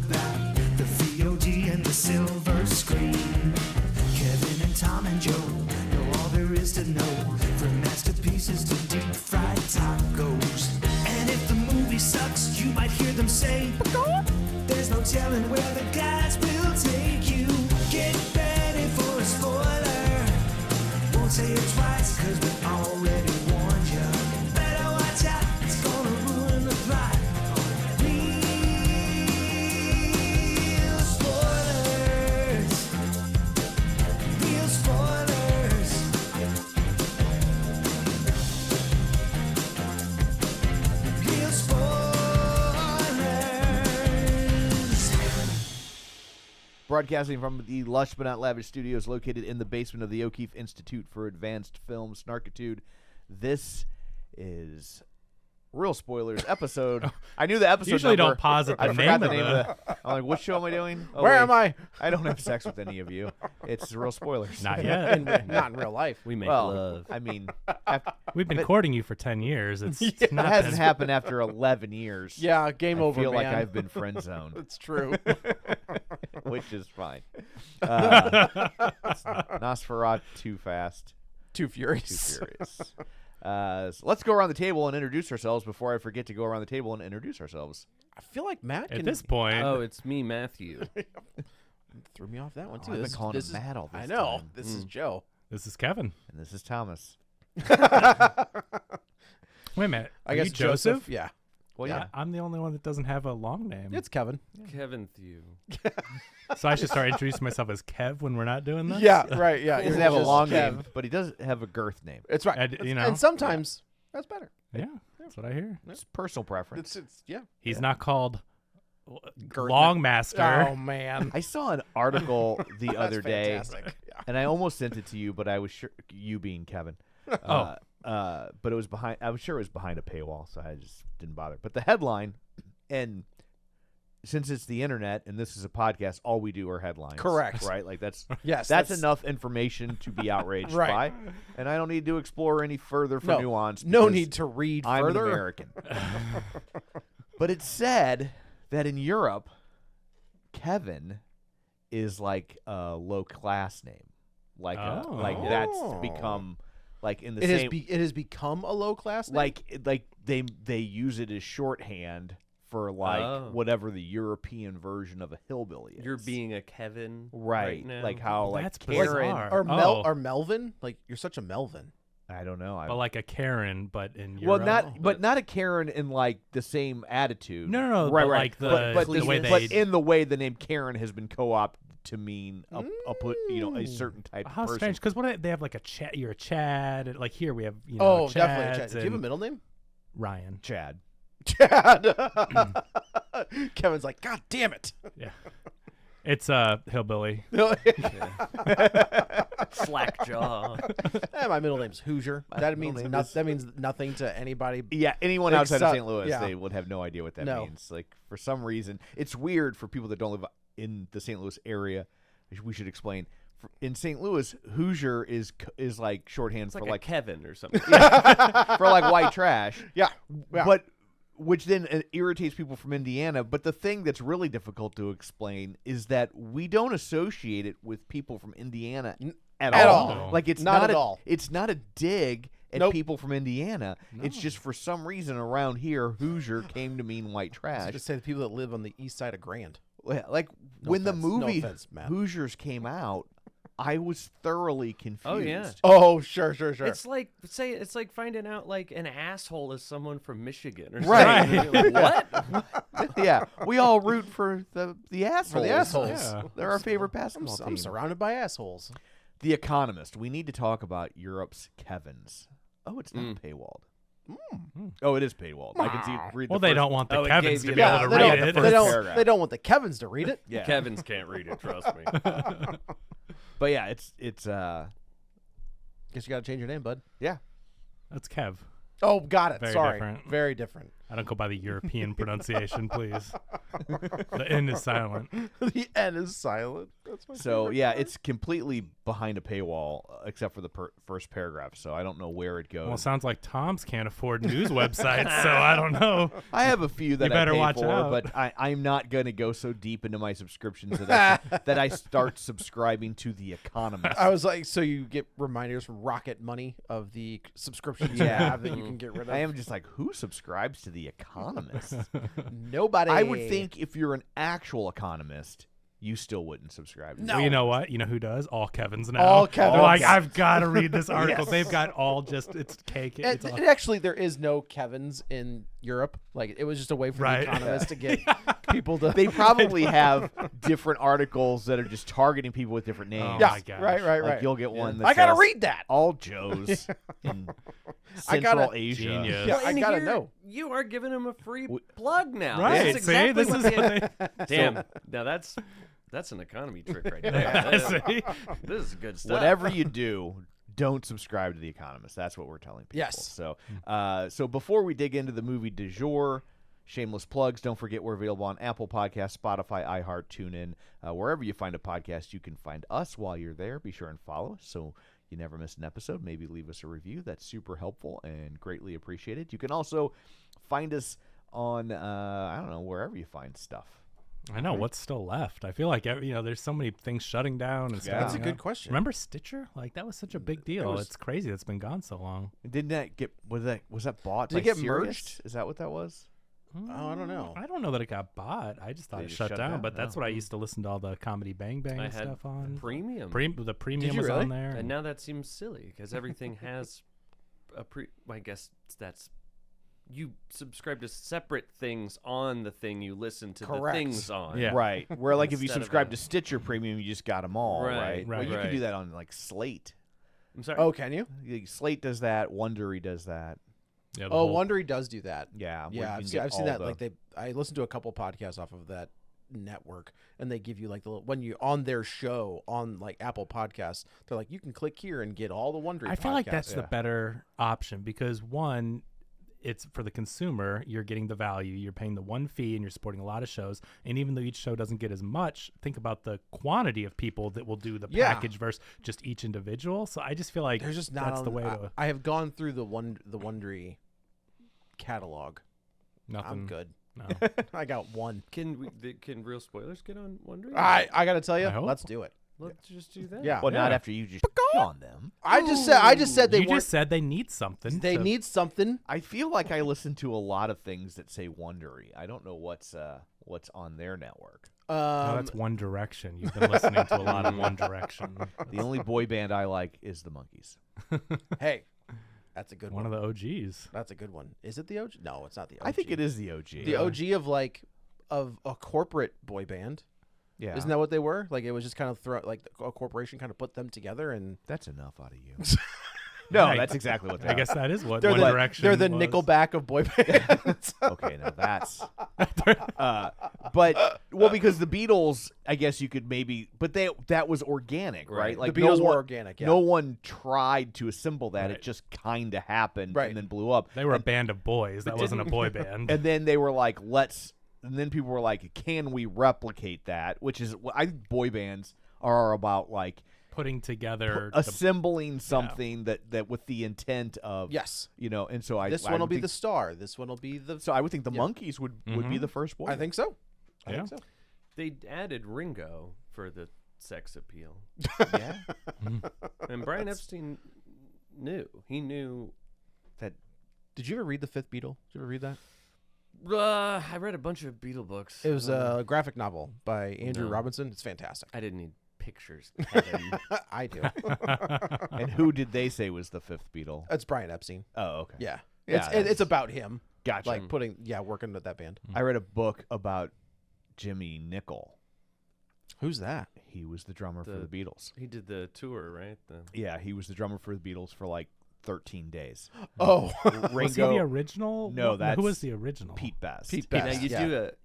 the back, the VOD and the silver screen. Kevin and Tom and Joe know all there is to know, from masterpieces to deep fried tacos. And if the movie sucks, you might hear them say, there's no telling where the guys will take you. Get ready for a spoiler. Won't say it twice, cause we already warned you. Better watch out, it's gonna ruin the plot. Real spoilers. Real spoilers. Real spoilers. Broadcasting from the lush but not lavish studios located in the basement of the O'Keefe Institute for Advanced Film Snarkitude, this is Real Spoilers episode. I knew the episode Usually number. don't pause at the I forgot the name name of of the. I'm like, what show am I doing? Oh, Where wait. am I? I don't have sex with any of you. It's Real Spoilers. Not yet. Not in real life. We make Well, love. I mean, We've been courting you for 10 years. It's it not hasn't been- happened after 11 years. Yeah, game over, I feel like man. I've been friend zoned, It's true. which is fine. Nosferatu too fast. Too Too furious. furious. So let's go around the table and introduce ourselves before I forget to go around the table and introduce ourselves. I feel like Matt At can this point, Oh, it's me, Matthew. threw me off that one Oh, too. I've been This- calling this him is- Matt all this I know. time. This is Joe. this is Kevin. And this is Thomas. Wait a minute. I Are guess you Joseph? Yeah. Well, yeah. I'm the only one that doesn't have a long name. It's Kevin. Kevin Thew. So I should start introducing myself as Kev when we're not doing this? Yeah, right. Yeah. He doesn't have a Just long Kev. name, but he does have a girth name. It's right. And, you know. And sometimes that's better. Yeah, that's what I hear. It's personal preference. It's yeah. He's not called Girth- Longmaster. Oh man. I saw an article the That's other day, fantastic. Yeah. and I almost sent it to you, but I was sure you being Kevin. But it was behind. I was sure it was behind a paywall, so I just didn't bother. But the headline, and since it's the internet and this is a podcast, all we do are headlines. Correct. Right? Like that's Yes. that's enough information to be outraged Right. by, and I don't need to explore any further for No. nuance. No because need to read I'm further. an American. But it said that in Europe, Kevin is like a low class name, like that's become like in the It same has become a low class name? like they use it as shorthand for like whatever the European version of a hillbilly is. You're being a Kevin right now. like how like That's Karen. bizarre. or Melvin? Like you're such a Melvin. I don't know. But like a Karen, but in well, Europe. not a Karen in like the same attitude. No, right, but right. like but the way but they. in the way the name Karen has been co-opted to mean a certain type How of person. strange, because they have like a Chad. You're a Chad. Like here we have Oh, Chads definitely. Chad. Do you have a and middle name? Ryan. Chad. Chad. Kevin's like, God damn it. Yeah, it's hillbilly. Slack jaw. My middle name's Hoosier. That means name that means nothing to anybody. Yeah, anyone outside of Except- St. Louis, yeah. they would have no idea what that No. means. Like for some reason, it's weird for people that don't live in the St. Louis area. We should explain. In St. Louis, Hoosier is like shorthand It's for like, like a Kevin or something. for like white trash. Yeah. But which then irritates people from Indiana. But the thing that's really difficult to explain is that we don't associate it with people from Indiana at all. Like it's Not not at a, all. It's not a dig at Nope. people from Indiana. It's just for some reason around here, Hoosier came to mean white trash. Just say the people that live on the east side of Grand. Like No when offense. the No movie offense, Matt. Hoosiers came out, I was thoroughly confused. Oh, yeah. Oh, sure. It's like finding out like an asshole is someone from Michigan or Right. something. What? Yeah, we all root for the assholes. For the assholes. Yeah. They're our favorite basketball I'm team. surrounded by assholes. The Economist. We need to talk about Europe's Kevins. Oh, it's not paywalled. Oh, it is paywalled. I can see read. Well, the they first- don't want the Oh, it Kevins gave to you be the- able to they read don't, it. they, don't, paragraph. they don't want the Kevins to read it. Yeah, Kevins can't read it. Trust me. but yeah, it's Guess you got to change your name, bud. yeah. That's Kev. Oh, got it. Very Sorry. different. Very different. I don't go by the European pronunciation, please. The N is silent. The N is silent. That's my So favorite yeah, part. it's completely behind a paywall except for the first paragraph. So I don't know where it goes. Well, it sounds like Tom's can't afford news websites, so I don't know. I have a few that You better I pay watch for, out. but I'm not going to go so deep into my subscriptions that I start subscribing to The Economist. I was like, so you get reminders from Rocket Money of the subscriptions you have that you can get rid of. I am just like, who subscribes to The Economist? Nobody. I would think if you're an actual economist, you still wouldn't subscribe. To No. Well, you know what? You know who does? All Kevin's now. All Kevin's. They're like, I've got to read this article. Yes. They've got all just, it's cake. And, It's all, and actually, there is no Kevin's in Europe. Like, it was just a way for Right. the Economist to get people to. They probably have different articles that are just targeting people with different names. Oh yeah, my gosh. right. Like you'll get one that I gotta says, read that. all Joes in I gotta- Central Asia. Genius. Yeah, Well, I and gotta here, know. You are giving him a free plug now. Right. That's See, exactly this what is they- what they, Damn. Now that's an economy trick right there. See? This is good stuff. Whatever you do, don't subscribe to The Economist. That's what we're telling people. Yes. So, so before we dig into the movie du jour, shameless plugs. Don't forget we're available on Apple Podcasts, Spotify, iHeart, TuneIn, wherever you find a podcast. You can find us while you're there. Be sure and follow us so you never miss an episode. Maybe leave us a review. That's super helpful and greatly appreciated. You can also find us on I don't know, wherever you find stuff. I know what's still left. I feel like there's so many things shutting down and stuff. Yeah. That's a you good know? question. Remember Stitcher? Like that was such a big deal. was- It's crazy. It's been gone so long. Didn't that get was that bought? Did it by get Sirius? merged? Is that what that was? Oh, I don't know. I don't know that it got bought. I just thought They it just shut shut down. down? But that's Oh. what I used to listen to all the Comedy Bang Bang I and had stuff on. premium. The premium you was really? on there. And now that seems silly because everything has a I guess that's you subscribe to separate things on the thing you listen to Correct. the things on. Yeah. Right. Where like if you Instead of subscribe a- to Stitcher Premium, you just got them all, right? Right, Well, right, you can right. do that on like Slate. I'm sorry. Oh, can you? Slate does that. Wondery does that. Yeah, the Oh, whole- Wondery does do that. Yeah. where you Yeah, can I've get seen all that. the- Like I listened to a couple podcasts off of that network, and they give you like the when you on their show on like Apple Podcasts, they're like you can click here and get all the Wondery. I feel like podcasts. that's the better option because one, it's for the consumer. You're getting the value. You're paying the one fee, and you're supporting a lot of shows. And even though each show doesn't get as much, think about the quantity of people that will do the Yeah. package versus just each individual. So I just feel like There's just not that's on, the way to I have gone through the Wondery catalog. nothing. I'm good. No. I got one. Can real spoilers get on Wondery? I gotta tell you, I hope. let's do it. Let's just do that. Yeah. Well, not Yeah. after you just on them. I just said they You weren't. just said they need something. They to- need something. I feel like I listen to a lot of things that say Wondery. I don't know what's on their network. Oh, that's One Direction. You've been listening to a lot of One Direction. The only boy band I like is the Monkees. Hey, that's a good One one. of the OGs. That's a good one. Is it the OG? No, it's not the OG. I think it is the OG. the OG of a corporate boy band. Yeah. Isn't that what they were? Like it was just kind of a corporation kind of put them together, and That's enough out of you. No, Right. that's exactly what they I are. guess that is what they're One the Direction they're the was. Nickelback of boy bands. Okay, now that's. But well, because the Beatles, I guess you could maybe, but that was organic, right? Right. Like The no Beatles were one- organic, yeah. No one tried to assemble that; Right. it just kind of happened, Right. and then blew up. They were a band of boys. That wasn't a boy band. And then they were like, "Let's." And then people were like, "Can we replicate that?" Which is, I think boy bands are about like Putting together the assembling something that with the intent of Yes. and so I This I one will would be think- the star. This one will be the. So I would think the Yeah. Monkees would be the first boy. I think so. I Yeah. think so. They added Ringo for the sex appeal. yeah. And Brian Epstein knew. He knew. Did you ever read The Fifth Beatle? Did you ever read that? I read a bunch of Beatle books. It was a graphic novel by Andrew No. Robinson. It's fantastic. I didn't need pictures. Kevin. I do. And who did they say was the fifth Beatle? It's Brian Epstein. Oh, okay. Yeah. Yeah, It's about him. Gotcha. Like working with that band. I read a book about Jimmy Nicol. Who's that? He was the drummer for The- the Beatles. He did the tour, right? Yeah, he was the drummer for the Beatles for like 13 Days. Oh, Was he the original? No, Who that's was the original? Pete Best. Pete Now Best.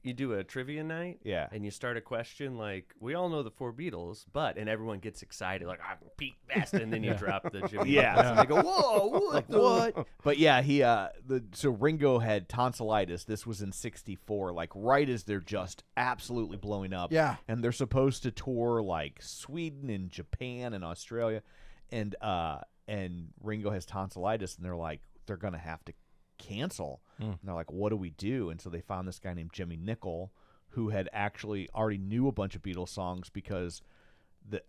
you do a trivia night, Yeah. and you start a question like, "We all know the four Beatles," and everyone gets excited like, "I'm Pete Best," and then you drop the Jimmy. Yeah. Buffett, and they go, "Whoa, what? Like, what? But yeah, so Ringo had tonsillitis. This was in '64, like right as they're just absolutely blowing up. Yeah. And they're supposed to tour like Sweden and Japan and Australia, and Ringo has tonsillitis, and they're gonna have to cancel. And they're like, what do we do? And so they found this guy named Jimmy Nicol, who had actually already knew a bunch of Beatles songs because the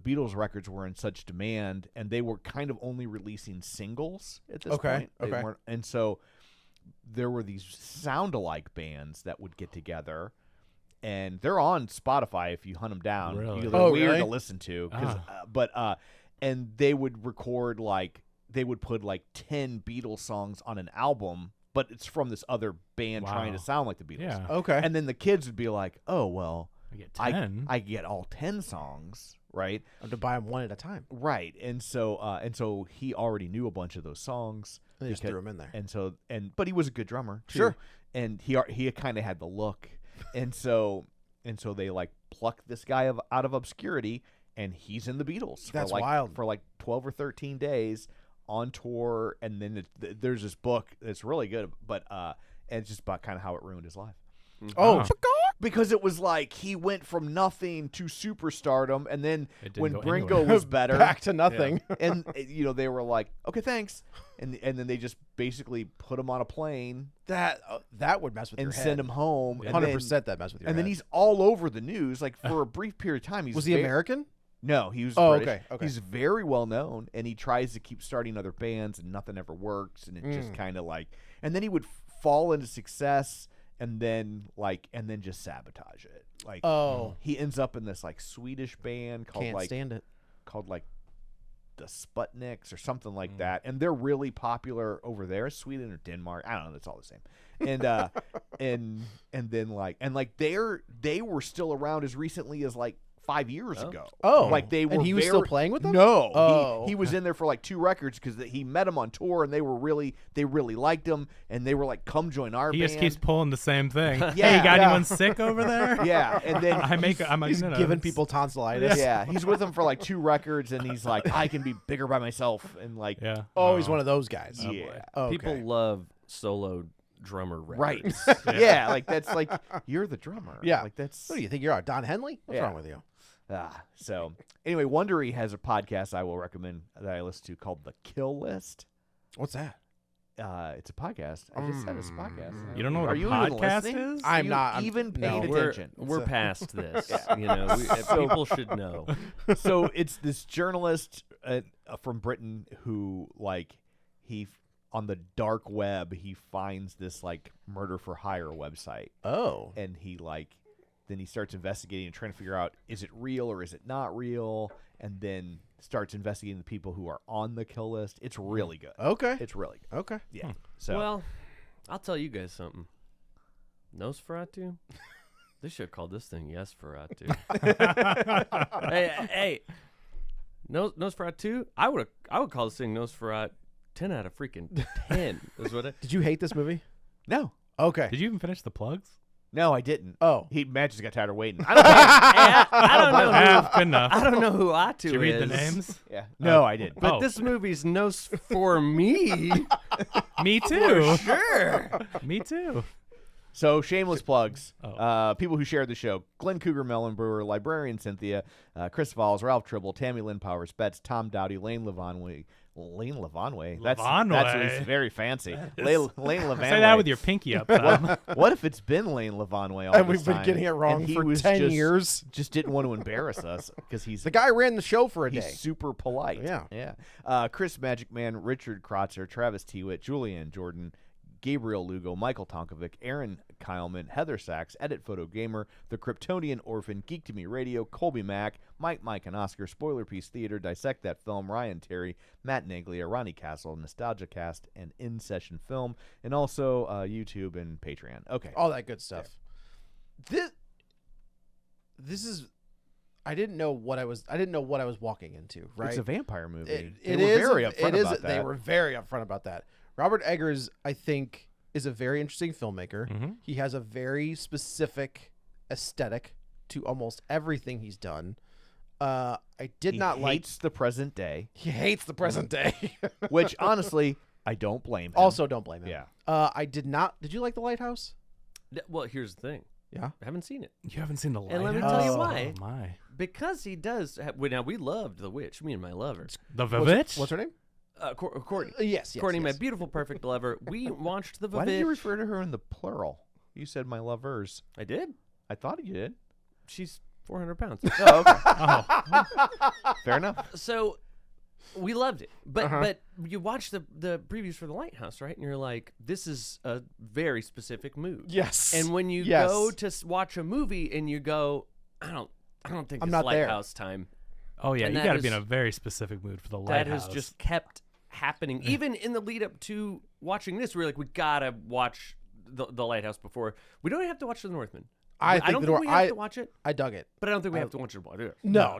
Beatles records were in such demand, and they were kind of only releasing singles at this point. They weren't, and so there were these sound-alike bands that would get together, and they're on Spotify if you hunt them down. Really? They're weird really? to listen to, and they would record they would put like 10 Beatles songs on an album, but it's from this other band trying to sound like the Beatles. Yeah. Okay. And then the kids would be like, oh, well, I get 10. I get all 10 songs, right? I have to buy them one at a time. Right. And so he already knew a bunch of those songs. They just threw them in there. But he was a good drummer too. Sure. And he kind of had the look. And so they like plucked this guy out of obscurity, and he's in the Beatles. That's for like, wild. For like 12 or 13 days on tour, and then there's this book that's really good, but and it's just about kind of how it ruined his life. Oh, Because it was like he went from nothing to superstardom, and then It didn't when go Ringo anywhere. was better, back to nothing. and they were like, okay, thanks, and then they just basically put him on a plane That would mess with your and head. send him home. and 100% then- that mess with your And head. then he's all over the news, like for a brief period of time. Was he American? No, he was Oh, British. okay. He's very well known, and he tries to keep starting other bands, and nothing ever works, and it just kind of like, and then he would fall into success, and then just sabotage it. Like, he ends up in this like Swedish band called Can't stand it. called like the Sputniks or something like that, and they're really popular over there, Sweden or Denmark. I don't know. It's all the same. And and then they were still around as recently as like 5 years ago. Oh. Like they were. And he was still playing with them? No. Oh. He was in there for like 2 records because he met him on tour, and they really liked him, and they were like, "Come join our He band." just keeps pulling the same thing. Yeah, Hey, you got yeah. anyone sick over there? Yeah, and then He's giving people tonsillitis. Yeah, he's with them for like 2 records, and he's like, "I can be bigger by myself," and like, Yeah. Oh, he's one of those guys. yeah. Okay. People love solo drummer records. Right. Yeah, like that's like you're the drummer. Yeah. Like that's What do you think you're, Don Henley? What's Yeah. wrong with you? So anyway, Wondery has a podcast I will recommend that I listen to called The Kill List. What's that? It's a podcast. I just said it's a podcast. You don't know what Are a you even podcast listening? is? I'm You not. I'm- even no. paying We're, attention. we're past this. You know, people should know. So it's this journalist from Britain who on the dark web he finds this like murder for hire website, Oh. and then he starts investigating and trying to figure out, is it real or is it not real, and then starts investigating the people who are on the kill list. It's really good. Okay. It's really good. Okay. Yeah. So Well, I'll tell you guys something. Nosferatu? They should have called this thing Yesferatu. hey, Nosferatu? I would call this thing Nosferatu 10 out of freaking 10. Is what Did you hate this movie? no, Okay. Did you even finish the plugs? no, I didn't. Oh. Matt just got tired of waiting. I don't know. Ah, good enough. I don't know who Atu Did you read the is. names? Yeah. No, I didn't. But Oh. this movie's Nos for me. Me too. Sure. Me too. So, shameless plugs. Oh. People who shared the show: Glenn Cougar, Mellon Brewer, Librarian Cynthia, Chris Valls, Ralph Tribble, Tammy Lynn Powers, Betts, Tom Dowdy, Lane Levanway. Lane Levanway? That's Levanway. very fancy. Lane Levanway. Say that with your pinky up, Tom. What if it's been Lane Levanway all And this we've been time, getting it wrong and he for was 10 years? Just didn't want to embarrass us because he's The guy ran the show for a He's day. super polite. Yeah. Yeah. Chris Magic Man, Richard Krotzer, Travis Tewitt, Julianne Jordan, Gabriel Lugo, Michael Tonkovic, Aaron Kyleman, Heather Sachs, Edit Photo Gamer, The Kryptonian Orphan, Geek to Me Radio, Colby Mack, Mike and Oscar, Spoiler Piece Theater, Dissect That Film, Ryan Terry, Matt Naglia, Ronnie Castle, Nostalgia Cast, and In Session Film, and also YouTube and Patreon. Okay. All that good stuff. This is I didn't know what I was walking into. Right. It's a vampire movie. It They were is. very upfront It is. about that. They were very upfront about that. Robert Eggers, I think, is a very interesting filmmaker. Mhm. He has a very specific aesthetic to almost everything he's done. I did He not like. hates the present day, He hates the present day. which honestly I don't blame him. Also, don't blame him. Yeah. I did not. Did you like The Lighthouse? Well, here's the thing. Yeah. I haven't seen it You haven't seen the Lighthouse? And let me tell you Oh, why. my. because he does. Now we loved The Witch. Me and my lover, The Vivitch? What's her name? Courtney. Yes. Courtney, my yes. beautiful, perfect lover. We watched The Why did you Vivitch. refer to her in the plural? You said my lovers. I did. I thought you did. She's 400 pounds. Oh, okay. Oh, Fair enough. So we loved it, but Uh-huh. but you watch the previews for The Lighthouse, right? And you're like, this is a very specific mood. Yes. And when you Yes. go to watch a movie and you go, I don't think I'm it's not there. Lighthouse time. oh yeah, And you that got to be in is- a very specific mood for the That Lighthouse. has just kept happening, even in the lead up to watching this. We're like, we gotta watch the Lighthouse before. We don't have to watch The Northman. I don't think think we have I to watch it, I dug it. but I don't think we have to watch it. No.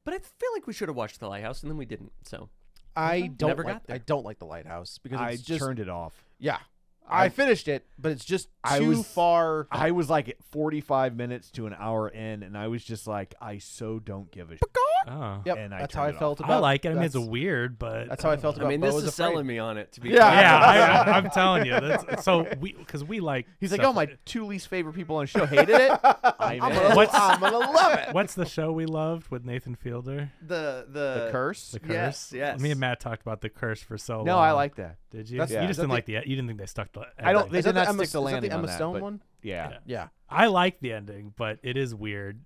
But I feel like we should have watched The Lighthouse, and then we didn't. So I don't Never like. got there. I don't like The Lighthouse because I it's just. turned it off. Yeah. I finished it, but it's just I too was- far. I was like at 45 minutes to an hour in, and I was just like, I so don't give a shit. Oh. Yep, and I that's how I turned it felt I about. like it. I mean, it's that's- weird, but That's how I felt I about. mean, Beau this Was is Afraid. selling me on it. To be Yeah. quite yeah, honest. I'm telling you. So because we like. He's like, stuff- oh, my two least favorite people on the show hated it. I'm in. What's- I'm gonna love it. What's the show we loved with Nathan Fielder? The Curse? The Curse. Yes, yes. Me and Matt talked about The Curse for so long. No, I like that. Did you? That's- You yeah. just is that didn't the- like the. You didn't think they stuck to. I don't. They Is that did not the Emma, stick the is that landing the Emma on that. Stone but one? Yeah. Yeah. Yeah. I like the ending, but it is weird.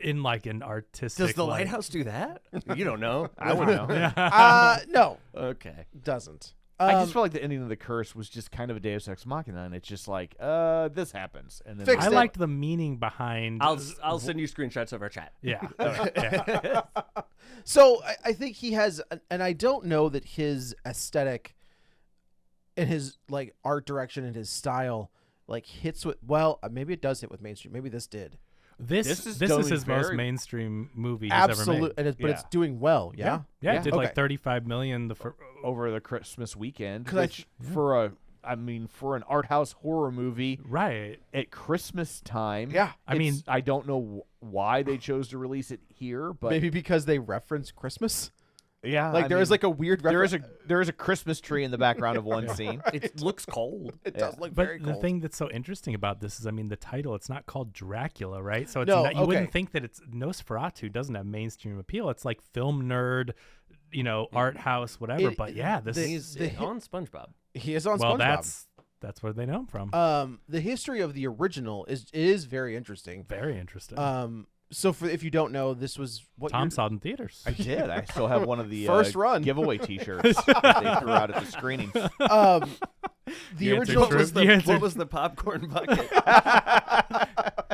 In like an artistic. Does the like- Lighthouse do that? You don't know. I would know. No, Okay. doesn't. I just felt like the ending of The Curse was just kind of a Deus Ex Machina, and it's just like, this happens, and then Fixed I it. liked the meaning behind. I'll send you screenshots of our chat. Yeah. Yeah. So I think he has, and I don't know that his aesthetic and his like art direction and his style like hits with. Well, maybe it does hit with mainstream. Maybe this did. This This is is doing his most very- mainstream movie he's ever made. Absolutely, but it's Yeah. doing well. Yeah. Yeah, Yeah. it did Okay. like 35 million. over the Christmas weekend, 'Cause I which for an art house horror movie Right. at Christmas time. Yeah. I mean- it's- I don't know why they chose to release it here, but Maybe because they reference Christmas. yeah, Like there is like a weird reference. there is a Christmas tree in the background of one scene. It looks cold. It does look But very the cold. thing that's so interesting about this is, I mean, the title, it's not called Dracula, right? So it's No, not, you wouldn't okay. think that it's Nosferatu doesn't have mainstream appeal. It's like film nerd, art house, whatever. It- But yeah, this He's the hit- on SpongeBob. he is on well, SpongeBob. that's where they know him from. The history of the original is very interesting. Very interesting. So if you don't know, this was what Tom you're- saw it in theaters. I did. I still have one of the First run. giveaway T-shirts that they threw out at the screening. the You answered original true. was You answered- What was the popcorn bucket?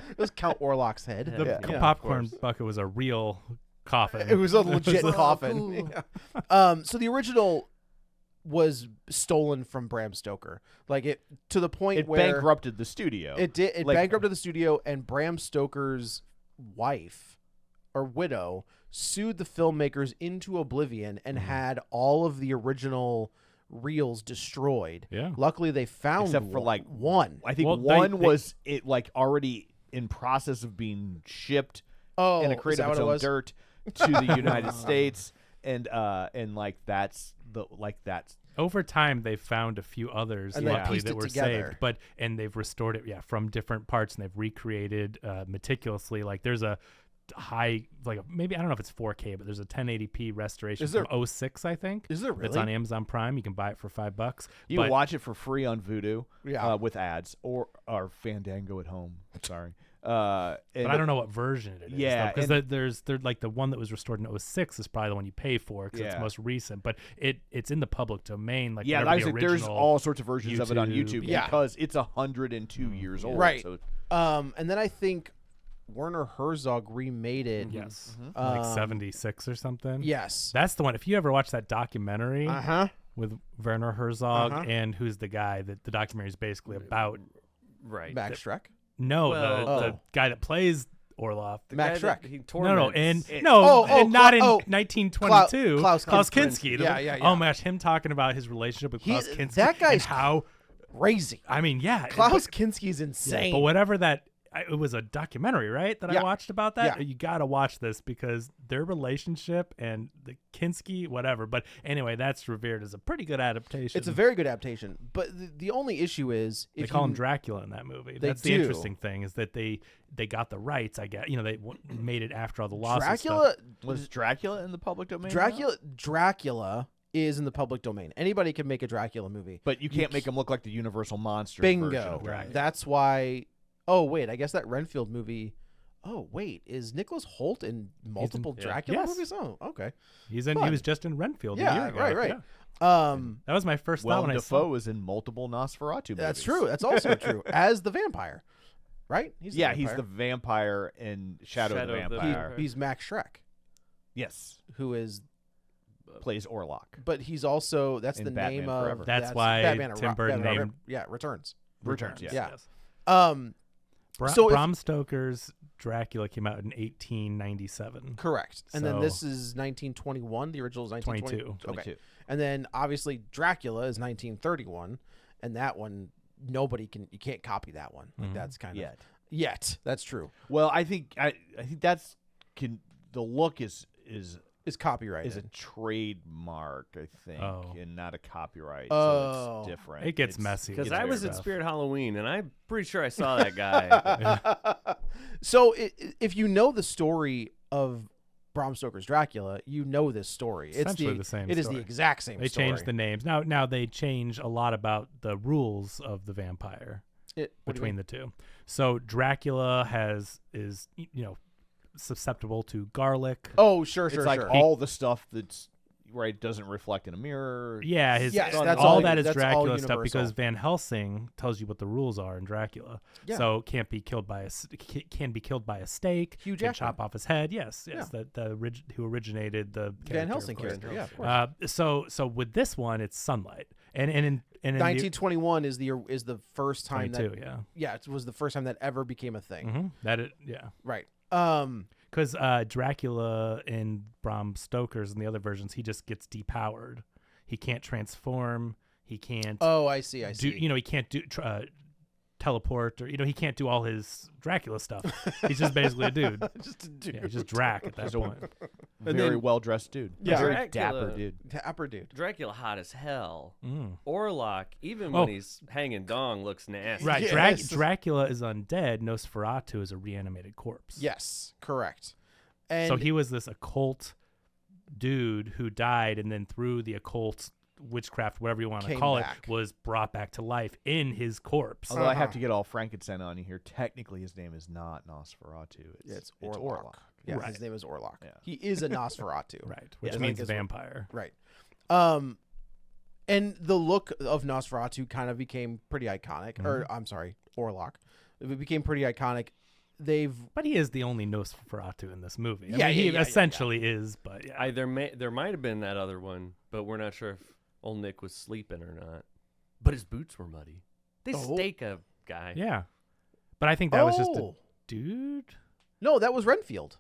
it was Count Orlok's head. The Yeah. popcorn bucket was a real coffin. It was a legit Oh, coffin. cool. Yeah. So the original was stolen from Bram Stoker, like it to the point It where bankrupted the studio. it did. It Like- bankrupted the studio, and Bram Stoker's wife or widow sued the filmmakers into oblivion and had all of the original reels destroyed. Yeah. Luckily, they found Except for, like, one. I think Well, one they- was it like already in process of being shipped Oh, in a is crate that of what its it own was? dirt to the United States, and like that's Over time, they've found a few others, And they luckily, pieced that it were together. saved. And they've restored it, from different parts, and they've recreated meticulously. Like there's a high, maybe I don't know if it's 4K, but there's a 1080p restoration Is there- from 06, I think. Is there It's really? on Amazon Prime. You can buy it for $5. you but can watch it for free on Vudu, Yeah. with ads or Fandango at home. Sorry, But I don't know what version it is. Yeah, because there's like the one that was restored in 06 is probably the one you pay for because it's Yeah. most recent. But it's in the public domain. Like Yeah, whatever I was the like, there's original- all sorts of versions of it on YouTube, YouTube yeah. because it's 102 years old. Right. So And then I think Werner Herzog remade it. Yes, Mm-hmm. like Um, 76 or something. Yes. That's the one. If you ever watch that documentary Uh-huh. with Werner Herzog Uh-huh. and who's the guy that the documentary is basically about. Right. Max Shrek. No, Well- the guy that plays Orlok. The Max guy that Schreck. he No, torments. and not in oh, 1922. Klaus Kinski. Yeah. Oh my gosh, him talking about his relationship with Klaus Kinski. That guy's and how. crazy. I mean, yeah, Klaus Kinski's yeah, insane. but whatever that. It was a documentary, right? That I Yeah. watched about that. Yeah. You got to watch this because their relationship and the Kinski, whatever. But anyway, that's revered as a pretty good adaptation. It's a very good adaptation. But the only issue is They call him Dracula in that movie. They That's do. the interesting thing is that they got the rights. I guess they made it after all the lawsuits. Dracula. Was Dracula in the public domain? Dracula is in the public domain. Anybody can make a Dracula movie. But you can't make him look like the Universal Monsters Bingo. version of Right. That's why. Oh wait, I guess that Renfield movie. Oh wait, is Nicholas Holt in multiple yeah. Dracula Yes. movies? Oh, okay. He's in. He Fun. was just in Renfield. a Yeah, year ago. right. Yeah. That was my first thought Willem when I Defoe saw. was in multiple Nosferatu movies. That's true. That's also true. As the vampire, right? He's the He's vampire. the vampire in Shadow of the Shadow of the Vampire. Vampire. He's Max Schreck, Yes, who is. plays Orlok. But he's also that's In the Batman name Forever. of That's why Batman Tim Burton named- Returns. Returns, yeah. Yeah. Yes. So if- Bram Stoker's Dracula came out in 1897. Correct. And then So- this is 1921. The original is 1922. 22. Okay. 22. And then obviously Dracula is 1931, and that one you can't copy that one. Like that's kind of yet. That's true. Well, I think that's the look is It's copyrighted. is a trademark, I think, Oh. and not a copyright. Oh. So it's different. It gets It's- messy. Because It's I very was in rough. Spirit Halloween, and I'm pretty sure I saw that guy. So if you know the story of Bram Stoker's Dracula, you know this story. It's Essentially the same It is the story. exact same They story. changed the names. Now they change a lot about the rules of the vampire What do you between mean? the two. So Dracula is susceptible to garlic. Oh, sure. It's like all the stuff that's right doesn't reflect in a mirror. Yeah, Yes, all that's that is that's all Dracula stuff universal. because Van Helsing tells you what the rules are in Dracula. Yeah. So can be killed by a stake. Hugh can Jackman. chop off his head. Yes. Who originated the Van Helsing of course. character. Yeah, of course. So with this one, it's sunlight, and in 1921 is the first time 22, yeah. it was the first time that ever became a thing. Mm-hmm. That it, yeah. Right. Because Dracula in Bram Stoker's and the other versions, he just gets depowered. He can't transform. He can't. Oh, I see. do. He can't do teleport or he can't do all his Dracula stuff. He's just basically a dude. Just a dude. Yeah, he's just Drac at that point. Very well dressed dude. Yeah. Very Dracula- dapper dude. Dapper dude. Dracula hot as hell. Mm. Orlok, even Oh. when he's hanging dong, looks nasty. Right, Yes. Dracula is undead. Nosferatu is a reanimated corpse. Yes, correct. And So he was this occult dude who died, and then through the occult witchcraft, whatever you want to Came call back. it, was brought back to life in his corpse. Although I have to get all Frankenstein on you here. Technically, his name is not Nosferatu. it's Orlok. Yeah, Right. his name is Orlok. Yeah. He is a Nosferatu. Right, which Yeah. means Like, vampire. Right. And the look of Nosferatu kind of became pretty iconic. Or I'm sorry, Orlok. It became pretty iconic. But he is the only Nosferatu in this movie. I Yeah, mean, he yeah, essentially is, but yeah. There might have been that other one, but we're not sure if old Nick was sleeping or not. But his boots were muddy. They Oh. stake a guy. Yeah. But I think that was just a Oh. dude. No, that was Renfield.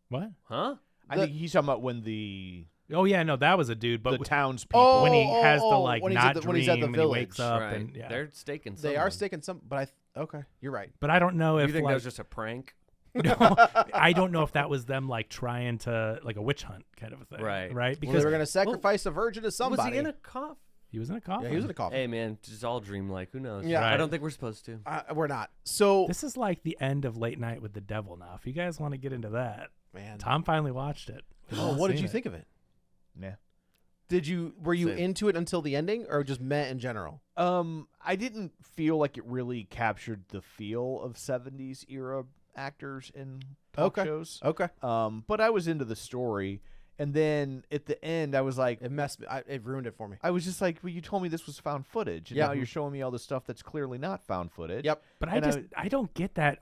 What? Huh? I think he's talking about when the Oh yeah, no, that was a dude. But townspeople. Oh, when he has the like when he's not at the- dream when he's at the and he wakes village. up right. and yeah. They're staking They are someone. staking some, but okay, you're right. But I don't know You if think like, that was just a prank? no, I don't know if that was them like trying to like a witch hunt kind of a thing. Right. Right. Well, Because they were going to sacrifice a virgin to somebody. Was he in a cough? he was in a coffin. Yeah, he was in a coffin. Hey man, just all dreamlike. Who knows? Yeah. I Right. don't think we're supposed to. We're not. So, This is like the end of Late Night with the Devil now. If you guys want to get into that, man. Tom finally watched it. Oh, what did you think of it? Yeah. Were you Same. into it until the ending, or just meh in general? I didn't feel like it really captured the feel of 70s era actors in talk Okay. shows. Okay. But I was into the story, and then at the end, I was like, It messed me. It ruined it for me. I was just like, well, you told me this was found footage, and Yeah. now you're showing me all this stuff that's clearly not found footage. Yep. But And I don't get that.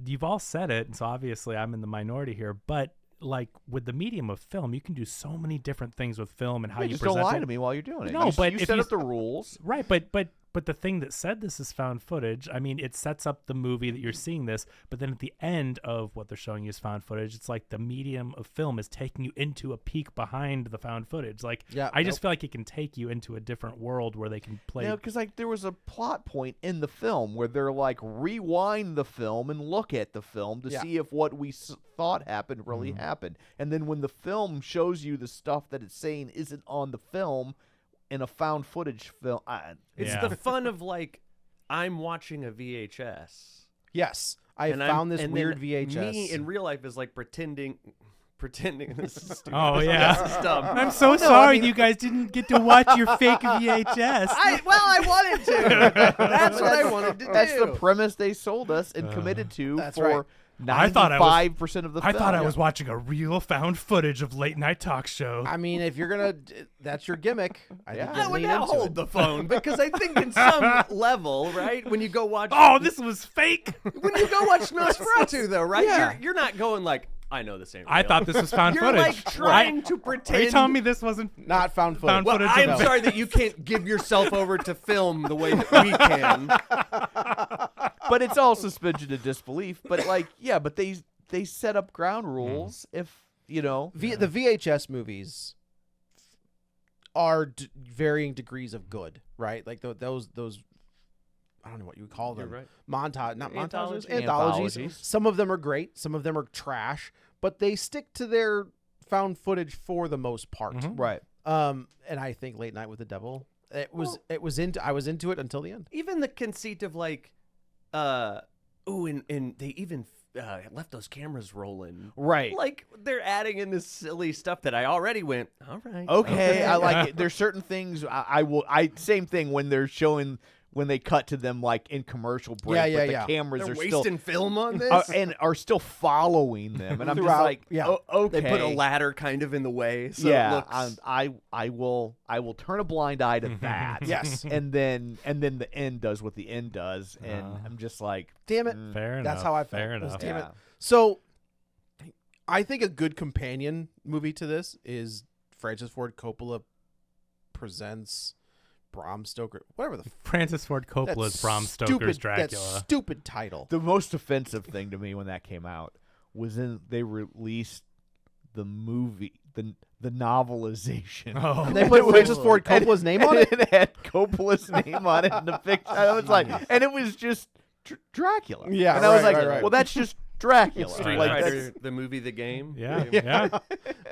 You've all said it, and so obviously I'm in the minority here. But like with the medium of film, you can do so many different things with film and how Yeah, you just present don't lie it. to me while you're doing it. No, you, but you if set you up the rules. Right, but But the thing that said this is found footage, I mean, it sets up the movie that you're seeing this, but then at the end of what they're showing you is found footage, it's like the medium of film is taking you into a peek behind the found footage. Like, I just feel like it can take you into a different world where they can play. Yeah, because like there was a plot point in the film where they're like rewind the film and look at the film to see if what we thought happened really happened. And then when the film shows you the stuff that it's saying isn't on the film, in a found footage film, it's the fun of like I'm watching a VHS. Yes, I found this weird VHS. Me in real life is like pretending. This is stupid. Oh yeah, This is dumb. I'm so sorry you guys didn't get to watch your fake VHS. I wanted to. That's what I wanted to do. That's the premise they sold us and committed to for 95% of the film. I thought I was watching a real found footage of late night talk show. I mean, if you're gonna, that's your gimmick. I think I you would lean now into hold it. the phone because I think in some level, right, when you go watch, This was fake. when you go watch Nosferatu, though, right, Yeah. you're not going like, I know this ain't real. I thought this was found you're footage. like trying to pretend. Are you telling me this wasn't Not found footage. found Well, footage? I'm of sorry that you can't give yourself over to film the way that we can. But it's all suspension of disbelief. But like, but they set up ground rules. If you know, The VHS movies are varying degrees of good, right? Like those. I don't know what you would call them. You're right. Not montages, Anthologies. anthologies. Some of them are great. Some of them are trash. But they stick to their found footage for the most part. right? And I think Late Night with the Devil. I was into it until the end. Even the conceit of like, and they even left those cameras rolling. Right. Like they're adding in this silly stuff that I already went, all right. Okay, I like it. There's certain things I same thing when they're showing. When they cut to them like in commercial break, but the cameras They're are still wasting film on this. and are still following them, and I'm just Throughout, like, okay. They put a ladder kind of in the way, so it looks. I will turn a blind eye to that. Yes. and then the end does what the end does, and I'm just like, Damn it. Fair enough. That's how I felt. Fair It was, enough. damn it. Yeah. So I think a good companion movie to this is Francis Ford Coppola presents Bram Stoker, whatever the Francis Ford Coppola's that Bram Stoker's Dracula. That stupid title. the most offensive thing to me when that came out was they released the movie, the novelization. Oh. And they put Francis Ford Coppola's name on it. It had Coppola's name on it in the picture. I was like, and it was just Dracula. Yeah, and I was right, like, right. well, that's just Dracula. Street Like, Fighter, the movie, the game. Yeah.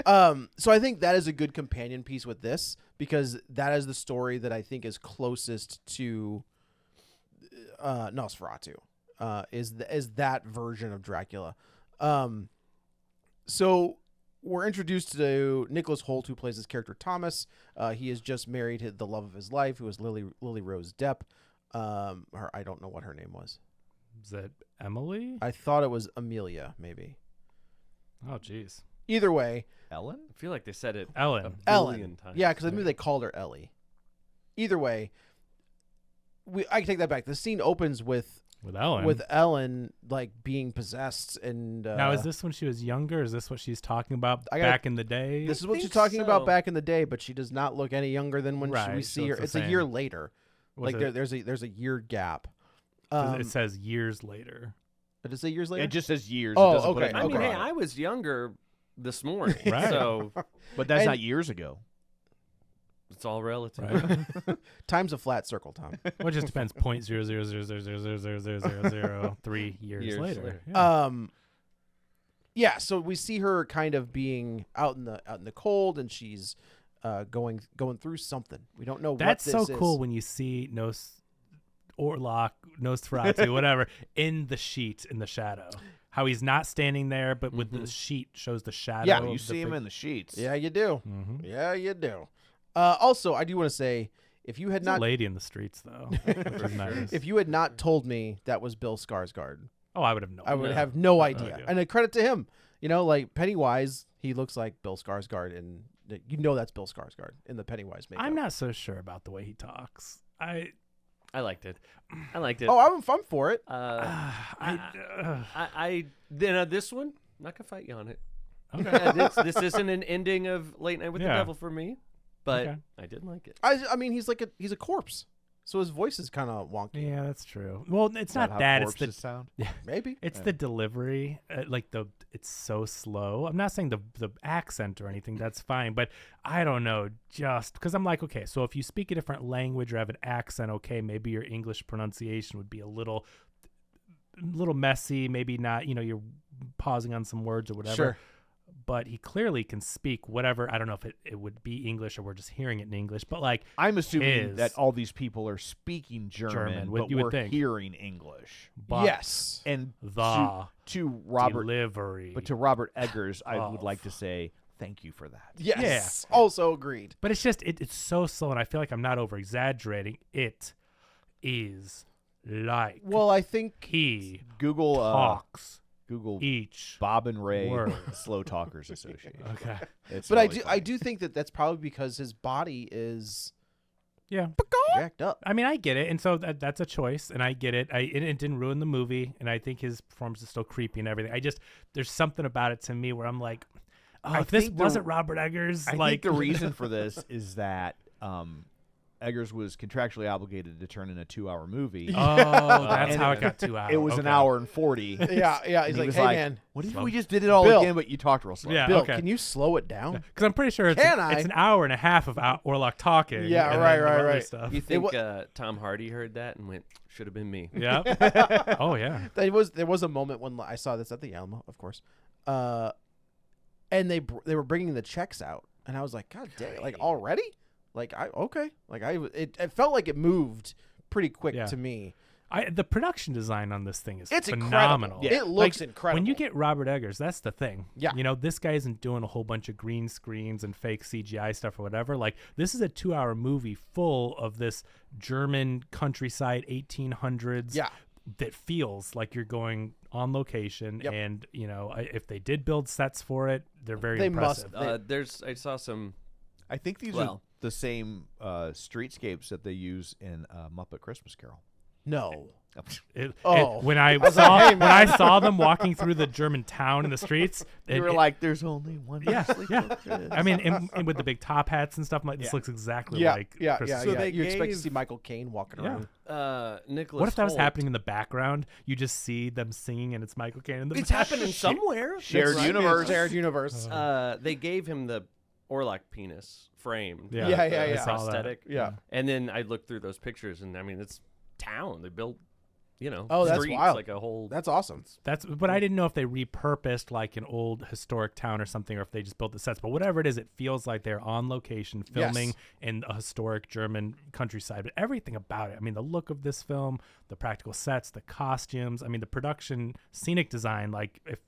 So I think that is a good companion piece with this because that is the story that I think is closest to Nosferatu. Is that version of Dracula. So we're introduced to Nicholas Hoult, who plays his character Thomas. He has just married the love of his life, who was Lily Rose Depp. I don't know what her name was. Is that Emily? I thought it was Amelia, maybe. Oh, jeez. Either way, Ellen? I feel like they said it Ellen. a Ellen. billion times. Yeah, because I knew they called her Ellie. Either way, I can take that back. The scene opens with Ellen like being possessed, and now is this when she was younger? Is this what she's talking about back in the day? This is what think she's talking about so. back in the day, but she does not look any younger than when Right, we so see her. it's the It's a same. year later. Was Like it- there's a year gap. it says years later. Did it say years later? It just says years. Oh, it doesn't put okay, a I mean, number hey, on it. I was younger this morning, Right. so But that's and- not years ago. it's all relative. Right? Time's a flat circle, Tom. Well, it just depends. 0.000000003 years Years later. later. Yeah. Yeah, so we see her kind of being out in the cold, and she's going through something. We don't know That's what so this cool is. when you see Orlok, Nosferatu, whatever, in the sheet in the shadow. How he's not standing there, but with the sheet shows the shadow. Yeah, You of see the him in the sheets. Yeah, you do. Mhm. Yeah, you do. Also, I do want to say, if you had There's a not lady in the streets though, which is nice. if you had not told me that was Bill Skarsgård, Oh, I would have known. I would No. have no idea. idea. And a credit to him. You know, like Pennywise, he looks like Bill Skarsgård, and that's Bill Skarsgård in the Pennywise makeup. I'm not so sure about the way he talks. I liked it. I liked it. Oh, I'm for it. This one, I'm not gonna fight you on it. Okay. This isn't an ending of Late Night with the Yeah. Devil for me, but Okay. I did like it. I mean, he's a corpse. So his voice is kind of wonky. Yeah, that's true. Well, it's Is that not how that. It's the corpses sound? Maybe. It's the delivery, it's so slow. I'm not saying the accent or anything. That's fine, but I don't know. Just because I'm like, okay, so if you speak a different language or have an accent, okay, maybe your English pronunciation would be a little messy. Maybe not. You're pausing on some words or whatever. Sure. But he clearly can speak whatever. I don't know if it would be English or we're just hearing it in English. But like, I'm assuming that all these people are speaking German, what but you would we're think. hearing English. but Yes. And the to Robert, delivery. but to Robert Eggers, I would like to say thank you for that. Yes. Also agreed. But it's just it's so slow, and I feel like I'm not over exaggerating. It is like Well, I think he Google talks Google each Bob and Ray word. Slow Talkers Association. Okay. It's But really I funny. do think that's probably because his body is Yeah. jacked up. I mean, I get it, and so that's a choice, and I get it. It didn't ruin the movie, and I think his performance is still creepy and everything. There's something about it to me where I'm like, I if this think wasn't Robert Eggers, I like think the reason for this is that Eggers was contractually obligated to turn in a 2-hour movie. Oh, that's And how it got 2 hours. It was an Okay. hour and 40. Yeah. And He's he like, was hey, like, man, what if Slow. we just did it all Bill. again, but you talked real slow? Yeah. Bill, okay. can you slow it down? Because I'm pretty sure it's an hour and a half of Orlok talking. Yeah, and right, then the right, other right. Stuff. You think Tom Hardy heard that and went, should have been me? Yeah. Oh yeah. There was a moment when I saw this at the Alamo, of course, and they were bringing the checks out, and I was like, God dang, like already? Like it felt like it moved pretty quick Yeah. to me. The production design on this thing is It's phenomenal. incredible. It looks incredible. When you get Robert Eggers, that's the thing. Yeah. This guy isn't doing a whole bunch of green screens and fake CGI stuff or whatever. Like, this is a 2-hour movie full of this German countryside 1800s. Yeah. That feels like you're going on location, Yep. and if they did build sets for it, they're very They impressive. I saw some. I think these are the same streetscapes that they use in Muppet Christmas Carol. No. When I was saw like, hey, when I saw them walking through the German town in the streets, You were like, there's only one. yeah, sleeper. yeah. I mean, and with the big top hats and stuff, I'm like, this looks exactly like Christmas. So they you expect to gave- see Michael Caine walking Yeah. around. Nicholas. What if that was Hoult- happening in the background? You just see them singing, and it's Michael Caine in the It's back. happening somewhere. Shared That's right. universe. Shared universe. They gave him the Orlok penis framed. Yeah, Yeah, the yeah. I saw that. prosthetic. Yeah. And then I looked through those pictures, and I mean, it's town. They built, Oh, that's streets, wild. like a whole. That's awesome. But I didn't know if they repurposed like an old historic town or something, or if they just built the sets. But whatever it is, it feels like they're on location filming Yes. in a historic German countryside. But everything about it, I mean, the look of this film, the practical sets, the costumes, I mean, the production, scenic design. Like, if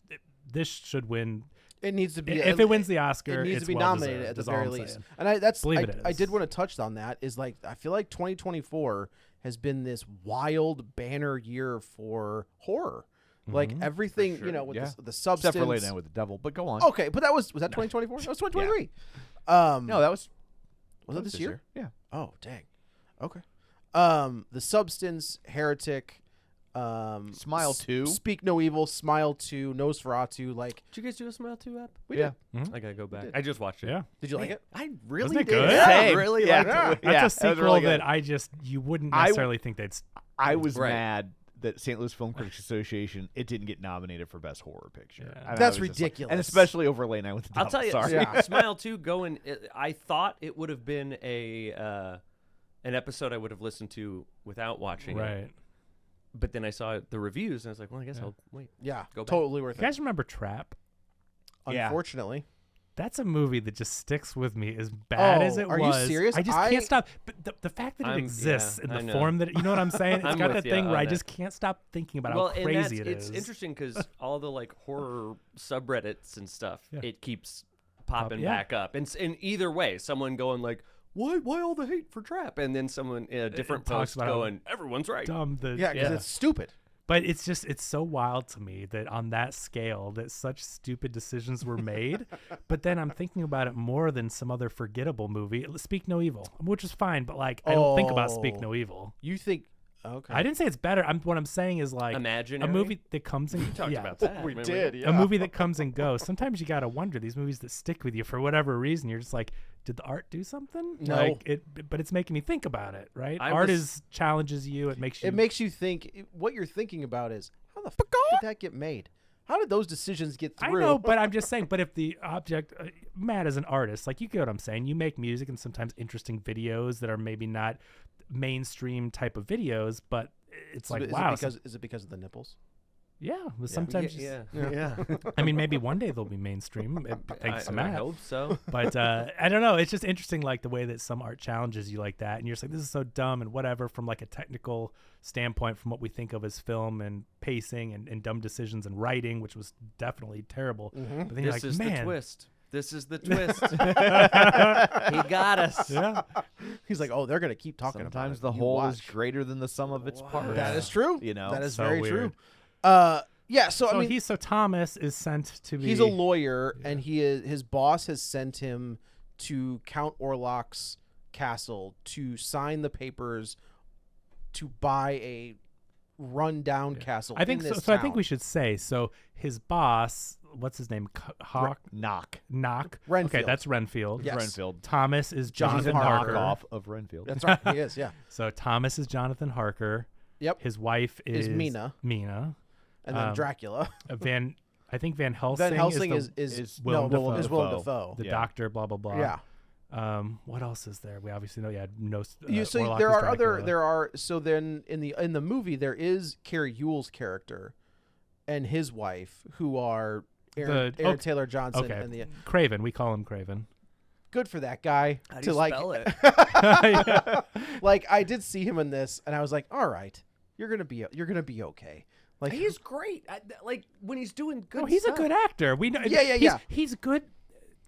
this should win. It needs to be. If it wins the Oscar, it needs it's to be well nominated deserved, at the is all very I'm least. saying. And I Believe it did is. want to touch on that. Is like I feel like 2024 has been this wild banner year for horror. Like everything, For sure. with Yeah. the substance. Except for Lay Down with the Devil, but go on. Okay, but was that 2024? That was 2023. No, that was Was it this year? Yeah. Oh, dang. Okay. The Substance, Heretic, Smile 2. Speak No Evil, Smile 2, Nosferatu. Like, Did you guys do a Smile 2 app? we Yeah. did. I gotta go back. did. I just watched it. Yeah. Did you like it? I really Wasn't it did. good? Yeah, Same. really Yeah. liked it. That's Yeah, a that was sequel really good. that you wouldn't I- necessarily think they'd. I was Right. mad that St. Louis Film Critics Association it didn't get nominated for Best Horror Picture. Yeah. And I That's was just like- ridiculous. and especially over Late Night with the Devil. I'll tell you, Sorry. Yeah. Smile 2 going. I thought it would have been an episode I would have listened to without watching it. Right. But then I saw the reviews, and I was like, well, I guess I'll wait. Yeah, Go back. totally worth You it. guys remember Trap? Yeah. Unfortunately. That's a movie that just sticks with me as bad as Oh, it are you was. serious? I just I- can't stop. But the fact that it I'm- exists yeah, in I the know. form that you know what I'm saying, it's I'm got with that ya thing where on I that. just can't stop thinking about Well, how and crazy it's is. interesting because all the like horror subreddits and stuff, Yeah. it keeps popping yeah. back up. And in either way, someone going like, why all the hate for Trap? And then someone in a different talks post about how going, everyone's right. Dumb. Yeah, because Yeah. it's stupid. But it's so wild to me that on that scale that such stupid decisions were made. But then I'm thinking about it more than some other forgettable movie, Speak No Evil, which is fine. But like, I don't think about Speak Oh. No Evil. You think? Okay. I didn't say it's better. What I'm saying is like Imaginary? a movie that comes and Talked yeah. about that. We remember? did. A Yeah. movie that comes and goes. Sometimes you gotta wonder these movies that stick with you for whatever reason. You're just like, did the art do something? No. Like but it's making me think about it, right? Art challenges you. It makes you think. What you're thinking about is how the fuck did that get made? How did those decisions get through? I know, but I'm just saying. But if the object, Matt is an artist, like you get what I'm saying. You make music and sometimes interesting videos that are maybe not mainstream type of videos, but it's like wow. Is it because of the nipples? Yeah, sometimes. Yeah. I mean, maybe one day they'll be mainstream. Thanks to Matt. I hope so. But I don't know. It's just interesting, like the way that some art challenges you like that, and you're just like, this is so dumb and whatever from like a technical standpoint, from what we think of as film and pacing and dumb decisions and writing, which was definitely terrible. Mm-hmm. But then you're This like, is man, the twist. This is the twist. He got us. yeah, He's like, oh, they're gonna keep talking about it. Sometimes the You whole watch. is greater than the sum of its parts. That is true. You know, that is So very weird. true. Yeah. So I mean, so Thomas is sent to be. he's a lawyer, and his boss has sent him to Count Orlok's castle to sign the papers to buy a rundown castle. I think in so. this So I think town. we should say so. His boss, what's his name? Hawk knock. Knock. Renfield. Okay, that's Renfield. Yes. Renfield. Thomas is He's a Jonathan Harker. knockoff of Renfield. That's right. He is. Yeah. So Thomas is Jonathan Harker. Yep. His wife is Mina. Mina. And then Dracula. I think Van Helsing. Van Helsing is is Willem Dafoe. is Willem Dafoe. the Yeah. doctor. Blah blah blah. Yeah. What else is there? We obviously know. Yeah. No. So Orlok there is are Dracula. there are so then in the movie there is Carrie Ewell's character and his wife who are Aaron okay. Taylor Johnson Okay. and the Craven. We call him Craven. good for that guy How do to you like spell it? like I did see him in this and I was like, all right, you're gonna be okay. Like He's great. Like when he's doing good. No, he's stuff. a good actor. We know. Yeah. He's good.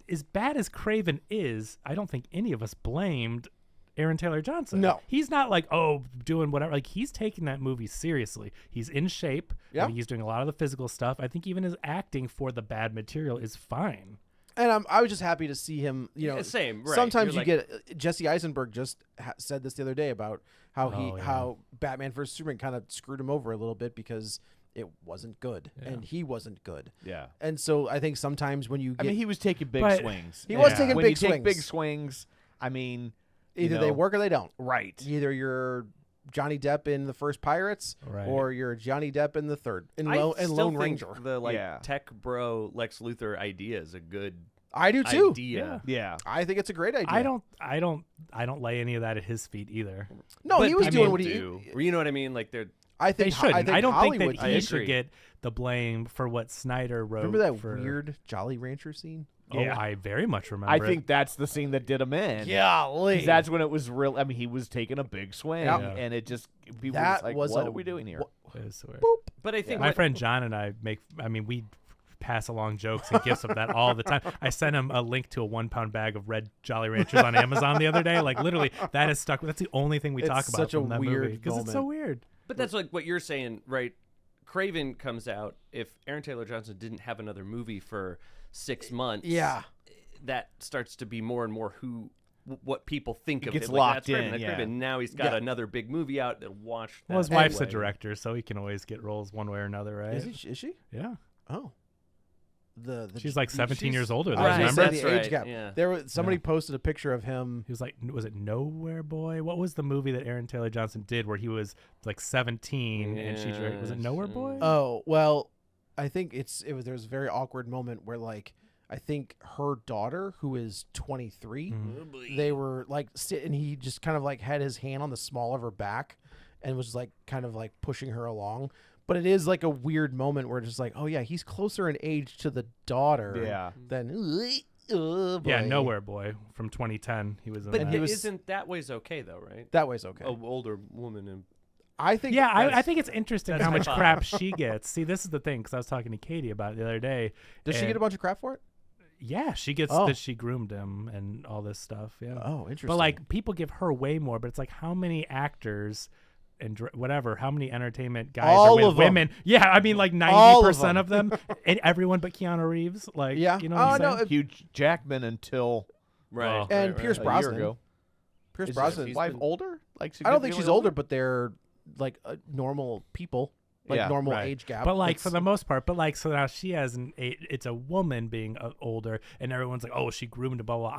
As bad as Craven is, I don't think any of us blamed Aaron Taylor Johnson. No. He's not like, doing whatever. Like, he's taking that movie seriously. He's in shape. Yeah. I think he's doing a lot of the physical stuff. I think even his acting for the bad material is fine. And I was just happy to see him. You know, Yeah, same. Right. Sometimes You're you like- get Jesse Eisenberg just said this the other day about how Oh, yeah. how Batman vs Superman kind of screwed him over a little bit because it wasn't good and he wasn't good. Yeah. And so I think sometimes when you I get mean, he was taking big But- swings. He was Yeah. taking when big you swings. take big swings, I mean, Either they work or they don't. right. Either you're Johnny Depp in the first Pirates, Right. or you're Johnny Depp in the third in I Lone still think Ranger. The Yeah. tech bro Lex Luthor idea is a good I do too. idea. Yeah. I think it's a great idea. I don't lay any of that at his feet either. No, But he was people doing what do. he. You know what I mean? Like they're. I They think shouldn't. I don't think Hollywood that he did. should get the blame for what Snyder wrote. Remember that for, weird Jolly Rancher scene? Oh, Yeah. I very much remember. I it. think that's the scene that did him in. Golly. 'Cause that's when it was real. I mean, he was taking a big swing, Yeah. and it just people That was like, was "What a are we doing here?" It was weird. But I think My what- friend John and I we pass along jokes and gifts of that all the time. I sent him a link to a 1 pound bag of red Jolly Ranchers on Amazon the other day. Like literally, that is stuck. That's the only thing we It's talk about such a from that weird movie because it's so weird. But that's like what you're saying, right? Craven comes out. If Aaron Taylor Johnson didn't have another movie for 6 months, Yeah. that starts to be more and more what people think of gets it. locked That's Craven. in, That's yeah. Craven. Now he's got Yeah. another big movie out that watch. Well, his that wife's a anyway. director, so he can always get roles one way or another, right? Is she? Yeah, Oh. The she's like 17 years older. Than I was him, gonna remember? say That's the age right, gap. yeah. There was somebody posted a picture of him. He was like, was it Nowhere Boy? What was the movie that Aaron Taylor Johnson did where he was like 17 and she directed? Was it Nowhere Boy? Oh well, I think there was a very awkward moment where like I think her daughter, who is 23, Mm-hmm. they were like and he just kind of like had his hand on the small of her back and was like kind of like pushing her along. But it is like a weird moment where it's just like, oh yeah, he's closer in age to the daughter Yeah. than oh, Yeah, boy. Nowhere Boy from 2010. He was in But that. he was- isn't that way's okay though, right? That way's okay. A older woman and I think Yeah, I That's- think it's interesting that's how my much thought. crap she gets. See, this is the thing, because I was talking to Katie about it the other day. does she and- get a bunch of crap for it? Yeah, she gets Oh. that she groomed him and all this stuff. Yeah. Oh, interesting. But like people give her way more, but it's like how many actors and whatever, how many entertainment guys All are with of 'em. women? Yeah, I mean like All of 90% of them, and everyone but Keanu Reeves. Like, Yeah. you know what I'm Oh, no, saying? Hugh Jackman until right. And Pierce a year Brosnan. ago. Pierce Is Brosnan. his wife older? Like I don't think she's significantly older, but they're like normal people. like Yeah, normal Right. age gap. But like for It's- the most part, but like so now she has it's a woman being older, and everyone's like, oh, she groomed him, blah blah.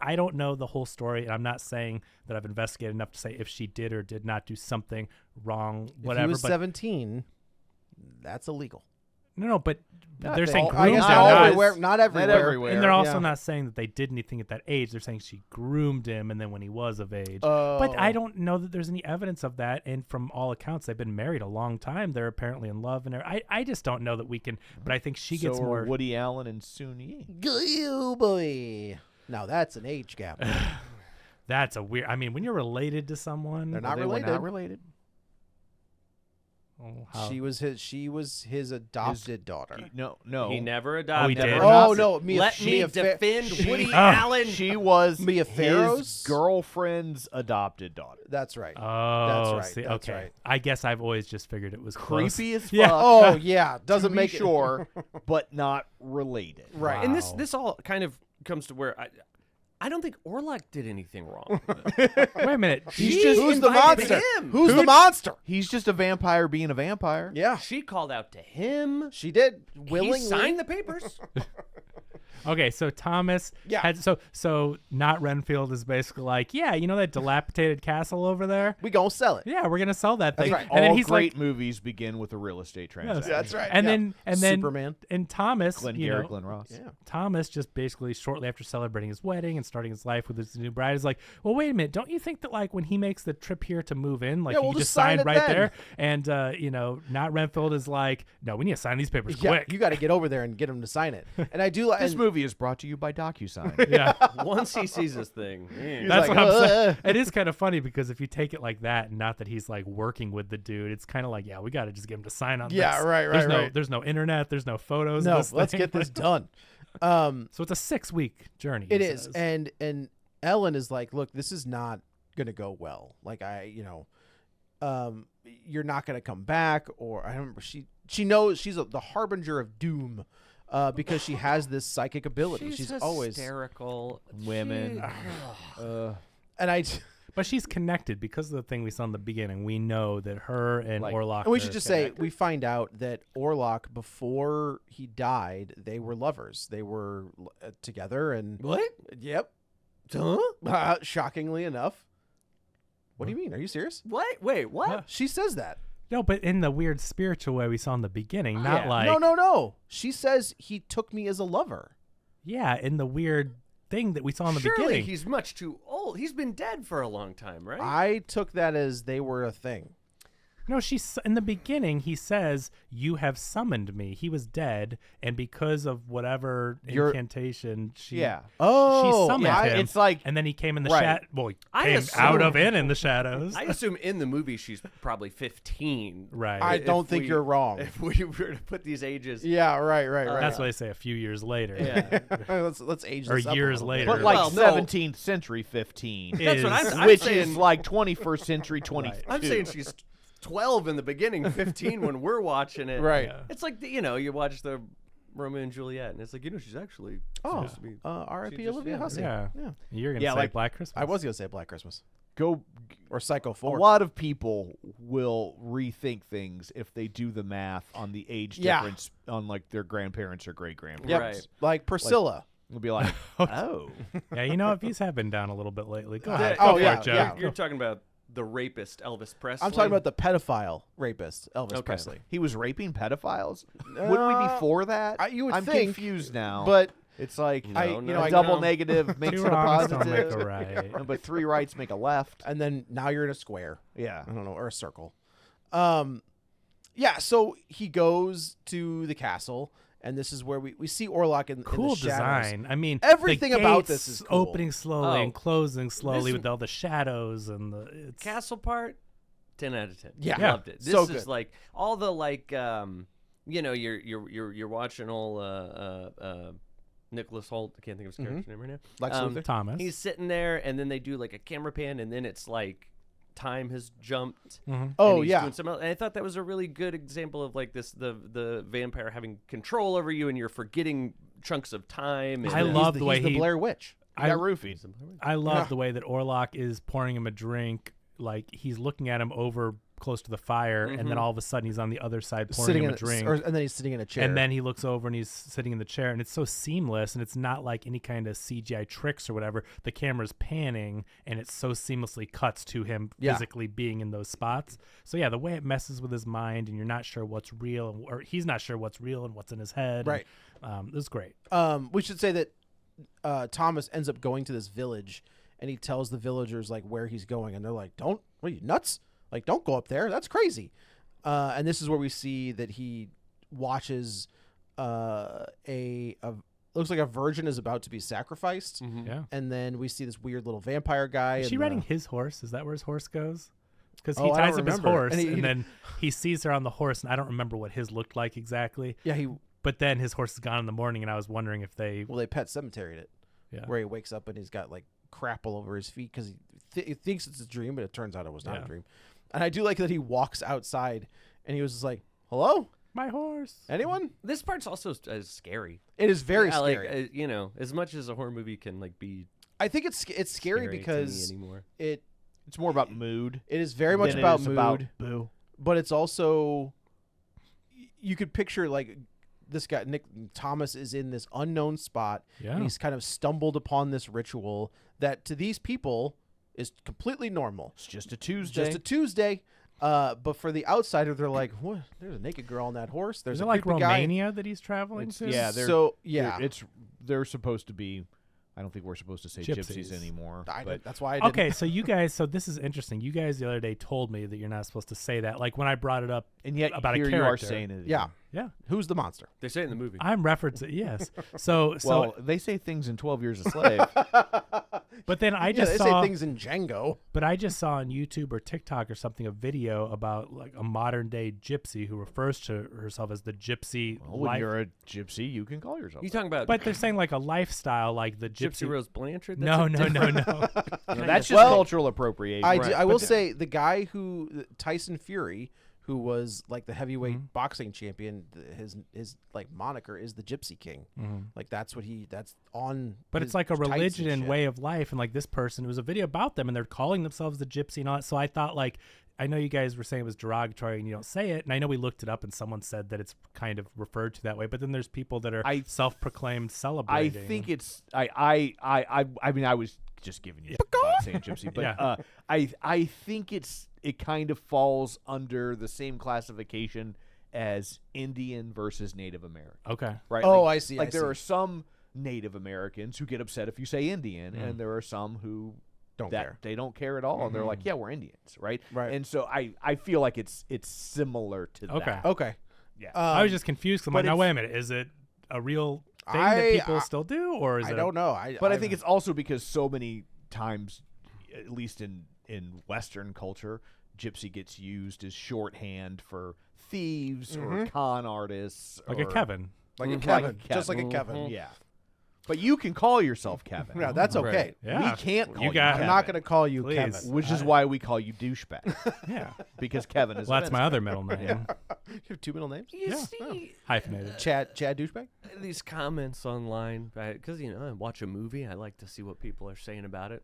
I don't know the whole story, and I'm not saying that I've investigated enough to say if she did or did not do something wrong, if whatever. he was but 17, that's illegal. no, but Not they're they- saying Well, I groomed guess him, not not- everywhere. Not everywhere. everywhere. and they're also Yeah. not saying that they did anything at that age. They're saying she groomed him, and then when he was of age. Oh. But I don't know that there's any evidence of that. And from all accounts, they've been married a long time. They're apparently in love, and I just don't know that we can. But I think she gets so are more. Woody Allen and Soon Yi. Oh boy. Now that's an age gap. That's a weird. I mean, when you're related to someone, They're not They were related. not related. oh, how- She was his adopted daughter. No. He never adopted. did? her. Oh no, Mia, Let me Mia Fa- defend Woody Oh. Allen. She was Mia Farrow's? his girlfriend's adopted daughter. That's right. Oh, right, see, that's okay. right. I guess I've always just figured it was close. Creepy as fuck. Yeah. Oh yeah, doesn't to make be it sure, but not related. right. And Wow. this all kind of comes to where I don't think Orlok did anything wrong. Wait a minute. He's just Who's the invited monster? him. Who's the monster? He's just a vampire being a vampire. Yeah, She called out to him. she did willingly. He signed the papers. Okay, so Thomas Yeah. had so not Renfield is basically like, yeah, you know that dilapidated castle over there? We gonna sell it. Yeah, we're gonna sell that That's thing. right. And then All he's great like, movies begin with a real estate transaction. That's right. and yeah. then Superman. and Thomas, Glenn you Garrett, know, Glenn Ross. Yeah. Thomas just basically shortly after celebrating his wedding and starting his life with his new bride is like, well, wait a minute, don't you think that like when he makes the trip here to move in, like Yeah, he we'll could just just sign sign it right then. there? And you know, not Renfield is like, no, we need to sign these papers Yeah, quick. you got to get over there and get him to sign it. And I do like. This movie is brought to you by DocuSign. yeah. Once he sees this thing, That's like, what I'm saying. "Ugh." It is kind of funny because if you take it like that, and not that he's like working with the dude, it's kind of like, yeah, we got to just get him to sign on Yeah, this. right, There's right. there's no internet, there's no photos. No, of this let's thing. get this done. So it's a 6-week journey. It he is, says. and Ellen is like, look, this is not gonna go well. Like you're not gonna come back, or I don't remember. She knows she's the harbinger of doom, because she has this psychic ability. She's always, hysterical. Women. and I. But she's connected because of the thing we saw in the beginning. We know that her and Like- Orlok. And we are should just say connected. we find out that Orlok, before he died, they were lovers. They were together, and What? Yep. Shockingly enough. What do you mean? Are you serious? What? Wait, what? Huh. She says that. No, but in the weird spiritual way we saw in the beginning, not Yeah. like No. She says he took me as a lover. Yeah, in the weird thing that we saw in the Surely beginning. he's much too old. He's been dead for a long time, right? I took that as they were a thing. No, she's in the beginning. He says, "You have summoned me." He was dead, and because of whatever You're- incantation, she Yeah. Oh, she summoned yeah, him. it's like- and then he came in the Right. shadow. Well, he I came assume- out of in the shadows. I assume in the movie she's probably 15. Right. I If don't think we- you're wrong. If we were to put these ages, Yeah, right. That's why they say a few years later. yeah. let's age Or this up a years little later. bit. But like Well, no. 17th century 15. That's what Is- I'm which saying. is like 21st century 22. I'm saying she's 12 in the beginning, 15 when we're watching it. Right. Yeah. It's like you watch the Romeo and Juliet, and it's like she's actually Oh, supposed to be. R.I.P. she just- Olivia yeah. Hussey. Yeah. Yeah. You're gonna Yeah, say like- Black Christmas. I was gonna say Black Christmas Go. or Psycho A 4. lot of people will rethink things if they do the math on the age Yeah. difference on like their grandparents or great Yep. grandparents. Right. Like Priscilla. They'll be like, oh, Yeah, you know, views have been down a little bit lately. Go Yeah, ahead. oh, Go for yeah, it, Joe. yeah. You're talking about the rapist Elvis Presley. I'm talking about the pedophile rapist Elvis Okay. Presley. he was raping pedophiles. Wouldn't we be for that? You would I'm think, confused now. but it's like No, I- no, I- double no. negative makes Two it a wrongs don't make positive. a right. But three rights make a left. and then now you're in a square. Yeah. I don't know, or a circle. Yeah, so he goes to the castle, and this is where we see Orlok in Cool the shadows. design. I mean, Everything the about gates this is cool. opening slowly Oh. and closing slowly This- with all the shadows and the it's castle part. 10 out of 10. Yeah. Yeah. Loved it. This So is good. like all the like you're watching old Nicholas Holt. I can't think of his character name right now. Lex Luthor. Thomas. He's sitting there, and then they do like a camera pan, and then it's like time has jumped. Mhm. Oh, and he's yeah. doing something else. And I thought that was a really good example of like this the vampire having control over you, and you're forgetting chunks of time. And I love the way he's the he- Blair Witch. He got roofied. I love Yeah. the way that Orlok is pouring him a drink. Like he's looking at him over close to the fire, and then all of a sudden he's on the other side pouring sitting him in a drink. and then he's sitting in a chair. And then he looks over and he's sitting in the chair, and it's so seamless, and it's not like any kind of CGI tricks or whatever. The camera's panning, and it so seamlessly cuts to him physically being in those spots. So yeah, the way it messes with his mind, and you're not sure what's real, or he's not sure what's real and what's in his head. Right. It was great. We should say that Thomas ends up going to this village, and he tells the villagers like where he's going, and they're like, "What are you nuts? Like, don't go up there. That's crazy." And this is where we see that he watches looks like a virgin is about to be sacrificed. Yeah. And then we see this weird little vampire guy. Is she and, riding his horse? Is that where his horse goes? Because Oh, he I ties don't up his remember. horse, And and, he- then he sees her on the horse, and I don't remember what his looked like exactly. Yeah, But then his horse is gone in the morning, and I was wondering if they... they pet cemeteried it, Yeah. where he wakes up and he's got like crap all over his feet because he thinks it's a dream, but it turns out it was not Yeah. a dream. And I do like that he walks outside and he was just like, "Hello, My horse. anyone?" This part's also scary. It is very Yeah, scary. Like, you know, as much as a horror movie can like be I think it's scary to me because anymore. it It's more about mood. it is very much than it about is mood, about boo. but it's also you could picture like this guy Nick Thomas is in this unknown spot, Yeah. and he's kind of stumbled upon this ritual that to these people is completely normal. It's just a Tuesday. Just a Tuesday. But for the outsider, they're like, "What? There's a naked girl on that horse. There's Is a it like creepy guy." Romania that he's traveling to? yeah, So yeah, they're supposed to be. I don't think we're supposed to say gypsies, Gypsies. anymore. that's why I didn't. Okay, so you guys, so this is interesting. You guys the other day told me that you're not supposed to say that. Like when I brought it up And yet about here a you are character. saying it. Yeah. again. Yeah. Who's the monster? They say it in the movie. I'm referencing, yes. So, Well, they say things in 12 Years a Slave. but then I Yeah, just they saw, say things in Django. but I just saw on YouTube or TikTok or something a video about like a modern day gypsy who refers to herself as the gypsy Well, when life. you're a gypsy, you can call yourself. You talking about But they're saying like a lifestyle, like the Gypsy Rose Blanchard? That's No, a no, different- no. No, that's just Well, cultural appropriation. I will But say the guy who Tyson Fury, who was like the heavyweight Mm-hmm. boxing champion, his like moniker is the Gypsy King. Like that's on. But his it's like a tights and religion and shit. way of life. And like this person, it was a video about them and they're calling themselves the gypsy and all that. So I thought like, I know you guys were saying it was derogatory and you don't say it. And I know we looked it up and someone said that it's kind of referred to that way. But then there's people that are self-proclaimed I celebrating. think it's. I mean, I was just giving you about saying gypsy, but Yeah. I think it kind of falls under the same classification as Indian versus Native American. Okay. Right? Oh, Like- I see, Like I there see. are some Native Americans who get upset if you say Indian, and there are some who Don't care. they don't care at all, and they're like, yeah, we're Indians, right? Right. And so I feel like it's similar to Okay. that. Okay. Yeah. I was just confused. 'Cause I'm but like, no, it's- wait a minute. Is it a real thing that people still do? Or is I it don't know. But I think it's also because so many times, at least in Western culture, gypsy gets used as shorthand for thieves or con artists. like or, a Kevin? like a Mhm. Kevin, Like a just like a Kevin. Kevin. Yeah. But you can call yourself Kevin. Yeah, that's okay. Right. Yeah. We can't call You you got- Kevin. I'm not going to call you Please. Kevin. Which is why we call you douchebag. Yeah. Because Kevin is Well, that's my offensive. other middle name. You have two middle names? You Yeah. see Hyphenated. Chad douchebag. these comments online, because you know I watch a movie, I like to see what people are saying about it,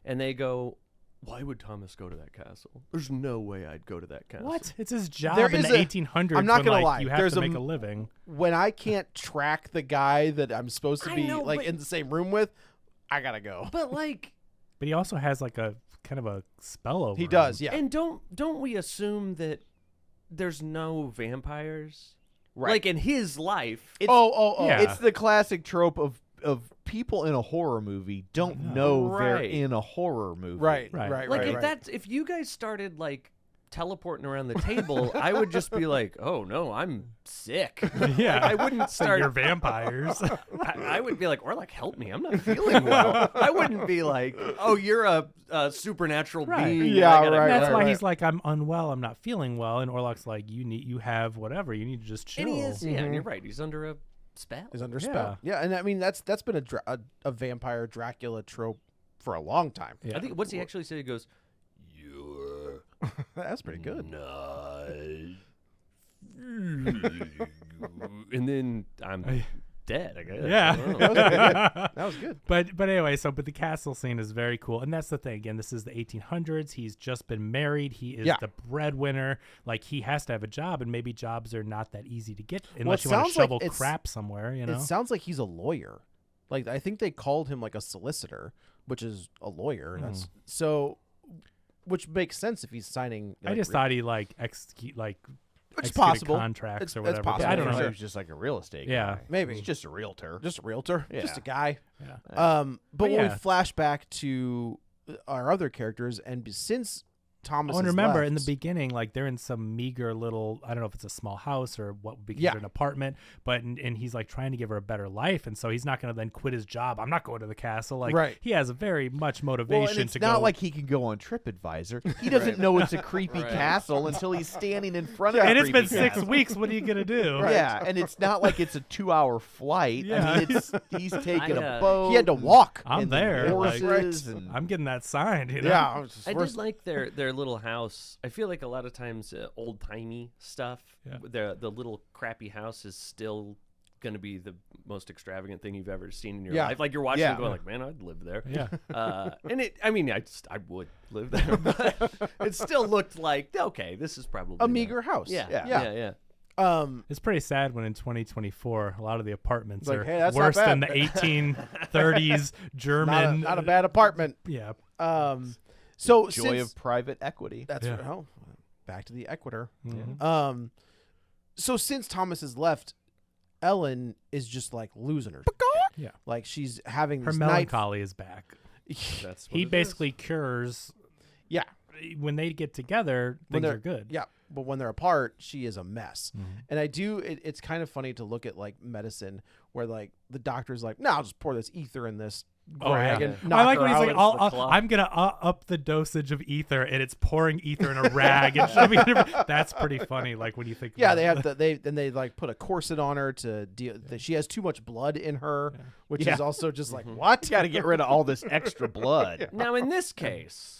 and they go, "Why would Thomas go to that castle? There's no way I'd go to that castle." What? It's his job There in is the a- 1800s. I'm not when, gonna like, lie, You have there's to a make a m- living. When I can't track the guy that I'm supposed to I be know, like but- in the same room with, I gotta go. But like, But he also has like a kind of a spell over He him. does, yeah. and don't we assume that there's no vampires? Right. Like in his life, Oh. Yeah. It's the classic trope of people in a horror movie don't know they're Right. in a horror movie. Right. Right. like if you guys started like teleporting around the table, I would just be like, "Oh no, I'm sick." Yeah. I wouldn't So start. you're vampires. I would be like, or like, help me, I'm not feeling well. I wouldn't be like, oh, you're a supernatural Right. being. Yeah, I gotta right, go." That's why right. he's like, I'm unwell. I'm not feeling well. And Orlok's like, you have whatever. You need to just chill. And he is, yeah, and you're right. He's under a spell. Is under Yeah. spell. Yeah, and I mean that's been a vampire Dracula trope for a long time. Yeah. I think what's he actually say? He goes, "You're That's pretty good. not," and then I'm dead. I guess. Yeah. I don't know. That was good. But anyway, but the castle scene is very cool, and that's the thing. Again, this is the 1800s. He's just been married. He is the breadwinner. Like, he has to have a job, and maybe jobs are not that easy to get unless you want to shovel crap somewhere. You know, it sounds like he's a lawyer. Like, I think they called him like a solicitor, which is a lawyer. That's so, which makes sense if he's signing. I just thought he execute it's possible contracts or it's whatever. possible. I don't know. He was just like a real estate Yeah. guy. Maybe. He's just a realtor. just a realtor, just a guy. Yeah. But when we yeah. flash back to our other characters, and since Thomas, And has remember, left, in the beginning, like, they're in some meager little, I don't know if it's a small house or what would be Yeah. considered an apartment, but and he's like trying to give her a better life, and so he's not going to then quit his job. I'm not going to the castle. Like, Right. he has a very much Well, motivation and it's to not go. like he can go on TripAdvisor. He doesn't know it's a creepy castle until he's standing in front of it. and it's been 6 weeks. What are you going to do? Yeah, and it's not like it's a 2-hour flight. Yeah. I mean, he's taking I, a boat. he had to walk. I'm and the there. Like, horses and I'm getting that signed. You know? Yeah, I did like their little house. I feel like a lot of times old timey stuff. Yeah. The little crappy house is still going to be the most extravagant thing you've ever seen in your Yeah. life. Like, you're watching Yeah. and going like, man, I'd live there. Yeah. And I would live there, but it still looked like, okay, this is probably a meager house. Yeah. It's pretty sad when in 2024 a lot of the apartments like, are hey, that's not worse than bad. the 1830s German. not a bad apartment. Yeah. So joy since, of private equity. that's Yeah. oh, back to the Equator. Mhm. So since Thomas has left, Ellen is just like losing her. Yeah. Like, she's having Her this melancholy is back. That's what He it is. basically cures. Yeah. When they get together, When things they're- are good. Yeah, but when they're apart, she is a mess. Mhm. And I do. It's kind of funny to look at like medicine, where like the doctor's like, "No, I'll just pour this ether in this Oh, rag yeah. and knock I like her when he's out." like, the cloth. I'm gonna up the dosage of ether, and it's pouring ether in a rag and shoving it in. That's pretty funny. Like, when you think, Yeah, about they it. have they like put a corset on her to deal. She has too much blood in her, which is also just like what? Got to get rid of all this extra blood. Now, in this case,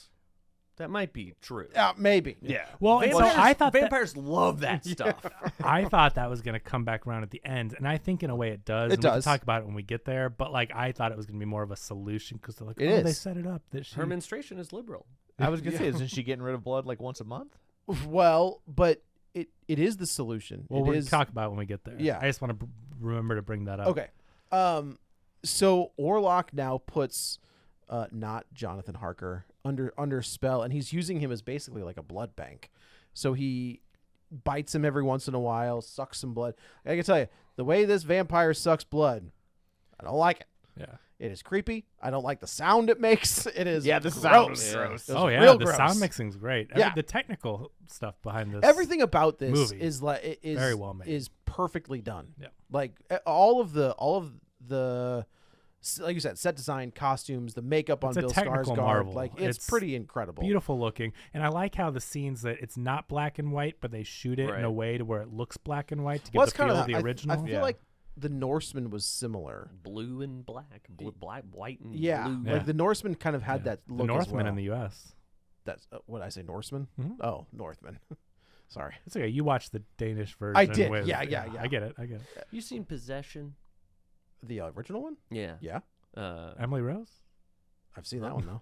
that might be true. Maybe. Yeah. Well, and so Vampires, I thought vampires love that stuff. I thought that was going to come back around at the end, and I think in a way it does. It and we can does. talk about it when we get there, but like, I thought it was going to be more of a solution because they're like, It they is. set it up that she. Her menstruation is liberal. I was gonna say, isn't she getting rid of blood like once a month? Well, but it is the solution. Well, it we'll is talk about it when we get there. Yeah. I just want to remember to bring that up. okay. So Orlok now puts not Jonathan Harker under spell, and he's using him as basically like a blood bank. So he bites him every once in a while, sucks some blood. I can tell you, the way this vampire sucks blood, I don't like it. Yeah. It is creepy. I don't like the sound it makes. It is Yeah, the gross. sound was gross. It was Oh yeah, real the gross. sound mixing's great. Yeah. The technical stuff behind this. Everything about this movie is like is very well made. is perfectly done. Yeah. Like all of the like you said, set design, costumes, the makeup on It's a Bill technical Skarsgård, marvel. like it's It's pretty incredible. beautiful looking, and I like how the scenes that it's not black and white, but they shoot it in Right. a way to where it looks black and white to give Well, the it's kind feel of of the original. I feel like the Norseman was similar. Blue and black. Black, white, and Yeah, blue. Yeah. like the Norseman kind of had that the look Northman as well. in the U.S. That's what I say, Norseman. Mhm. Oh, Northman. Sorry. It's okay. You watched the Danish version. I did. With, Yeah. I get it. I get it. You seen Possession? The original one? Yeah. Yeah, Emily Rose. I've seen that one though.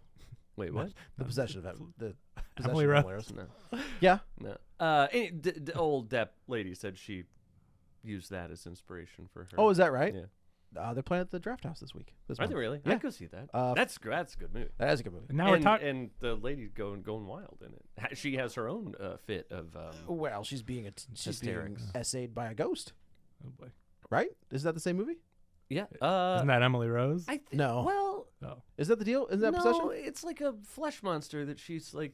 Wait, what? The possession of the possession Emily of Rose. Rose. No. Yeah. No. The old Depp lady said she used that as inspiration for her. Oh, is that right? Yeah. They're playing at the Draft House this week. This Are month. they really? Yeah. I could see that. That's a good movie. That is a good movie. And now we're and, talking. and the lady's going wild in it. She has her own fit of. Well, she's being Hysterics. essayed by a ghost, Oh boy. right? Is that the same movie? Yeah. Isn't that Emily Rose? No. Well, Oh. Is that the deal? Isn't that no, possession? it's like a flesh monster that she's like.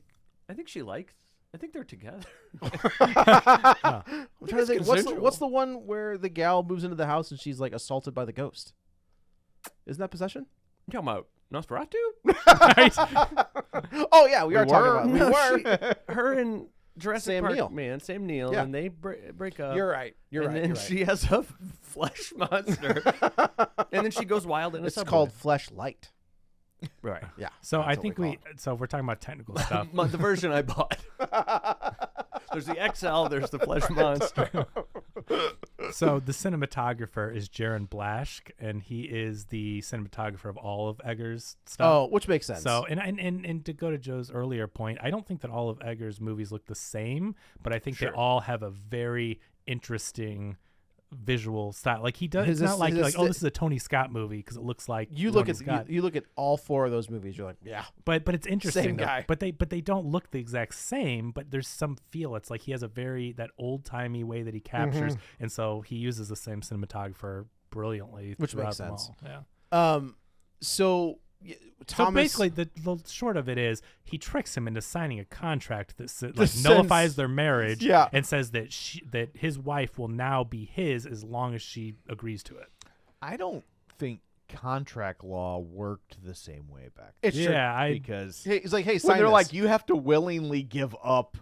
I think she likes. I think they're together. I'm trying to it's think. consensual. What's the one where the gal moves into the house and she's like assaulted by the ghost? Isn't that possession? You talking about Nosferatu? Oh yeah, we are talking were. about. We No, were. Her and Jurassic Sam Park Neill. man, Sam Neill, Yeah. and they break up. You're right. You're and right. then You're right. she has a flesh monster, and then she goes wild in a It's subway. called Flesh Light. Right. Yeah. So that's I what think call we. So if we're talking about technical stuff. The version I bought. There's the XL. There's the flesh monster. So the cinematographer is Jaron Blaschke, and he is the cinematographer of all of Eggers' stuff. Oh, which makes sense. So and to go to Joe's earlier point, I don't think that all of Eggers' movies look the same, but I think they all have a very interesting visual style. Like he does, it's not like this is a Tony Scott movie because it looks like you look at all 4 of those movies, you're like, yeah. But it's interesting. Same though. guy. But they don't look the exact same. But there's some feel. It's like he has a very that old timey way that he captures, and so he uses the same cinematographer brilliantly. Which makes throughout them sense. all. Yeah. So So Thomas, basically, the short of it is he tricks him into signing a contract that This nullifies their marriage, Yeah. and says that that his wife will now be his as long as she agrees to it. I don't think contract law worked the same way back then. it's true. Yeah, Because He's like, hey, when sign they're this. like, you have to willingly give up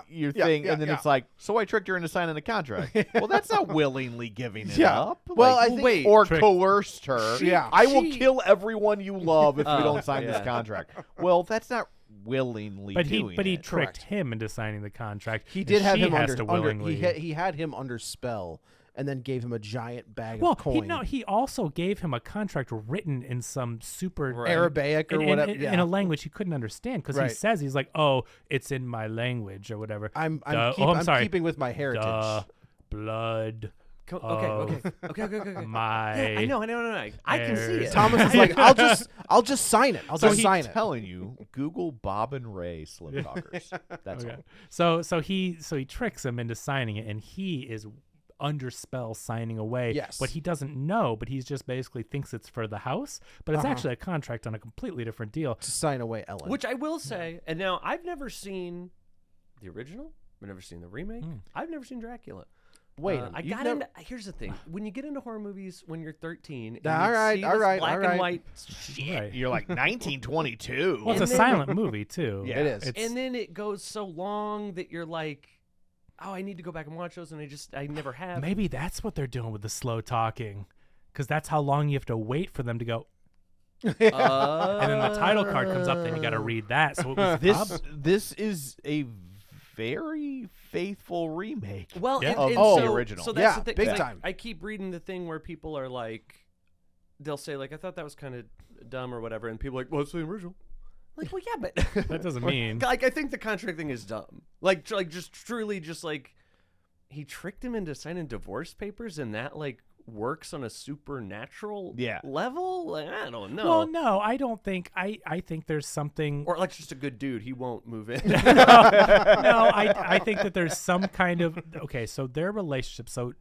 your thing, and then it's like, so I tricked her into signing a contract. Well, that's not willingly giving it up. Well, Like, I think or Trick- coerced her. Yeah. I will kill everyone you love if you don't sign yeah. this contract. Well, that's not willingly But doing he it. tricked Correct. him into signing the contract. he and did have she him has under, to under willingly. he had him under spell, and then gave him a giant bag well, of coin. he also gave him a contract written in some super Right. Arabic or in, whatever. in a language he couldn't understand because he Right. says he's like, oh, it's in my language or whatever. I'm I'm sorry. keeping with my heritage. Blood. Okay. My I know. I can see it. Thomas is like, I'll just sign it. I'll So just he's sign it. telling you, Google Bob and Ray Slim Talkers. That's Okay. all. So he tricks him into signing it, and he is under spell signing away. Yes. But he doesn't know. But he's just basically thinks it's for the house, but it's actually a contract on a completely different deal. To sign away Ellen. Which I will say, and now I've never seen the original. I've never seen the remake. I've never seen Dracula. Wait, I you've got never- into. Here's the thing: when you get into horror movies when you're 13, and All you right, see all this right, black all right. and white shit, Right. You're like 1922. Well, it's a And then- silent movie too. Yeah. It is. It's, and then it goes so long that you're like, oh, I need to go back and watch those, and I never have. maybe that's what they're doing with the slow talking, because that's how long you have to wait for them to go. And then the title card comes up, then you got to read that. So it was This is a very faithful remake. Well, Yeah. and Of so, the original. So that's Yeah, the thing. big 'cause time. I keep reading the thing where people are like, they'll say like, I thought that was kind of dumb or whatever, and people are like, well, it's the original. Like, well, yeah, but that doesn't mean. like I think the contract thing is dumb. Like just truly, just like he tricked him into signing divorce papers, and that like works on a supernatural level. Like, I don't know. Well, no, I don't think. I think there's something. Or like just a good dude, he won't move in. No, I think that there's some kind of okay. So their relationship. So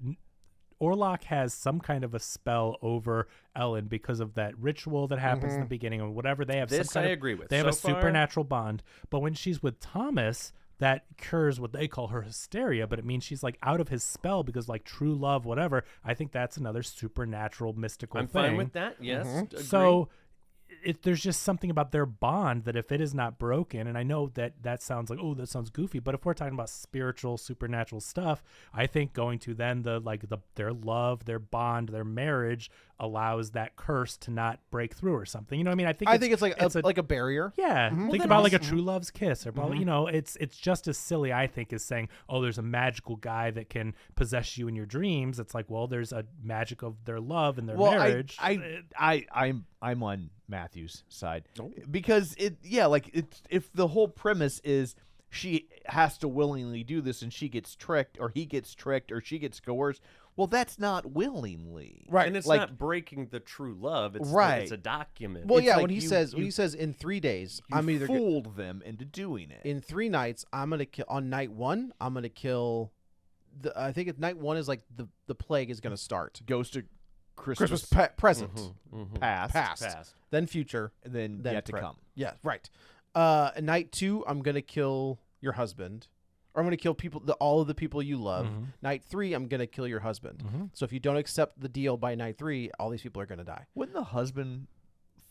Orlok has some kind of a spell over Ellen because of that ritual that happens in the beginning or whatever. They have This some kind I of, agree with. They have So a far- supernatural bond. But when she's with Thomas, that cures what they call her hysteria, but it means she's like out of his spell because like true love, whatever. I think that's another supernatural, mystical I'm thing. fine with that. Yes. Agree. So there's just something about their bond that if it is not broken, and I know that sounds like, oh, that sounds goofy, but if we're talking about spiritual, supernatural stuff, I think going to then their love, their bond, their marriage allows that curse to not break through or something. You know what I mean? I think it's like a barrier. yeah. Well, Think then about like a also- true love's kiss or probably, you know, it's just as silly, I think, as saying, oh, there's a magical guy that can possess you in your dreams. It's like, well, there's a magic of their love and their marriage. I'm on Matthew's side because if the whole premise is she has to willingly do this and she gets tricked or he gets tricked or she gets coerced, well, that's not willingly, Right. And it's like, not breaking the true love. It's Right. It's a document. Well, It's yeah, like when he you- says in 3 days, you I'm either fooled them into doing it. in 3 nights, I'm gonna kill on night 1. I'm gonna kill. I think night 1 is like the plague is gonna start. Goes to Christmas Christmas, present, past, past, then future, and then then yet to pre- come. Yeah, right. Night 2, I'm gonna kill your husband, or I'm gonna kill all of the people you love. Night 3, I'm gonna kill your husband. So if you don't accept the deal by night 3, all these people are gonna die. Wouldn't the husband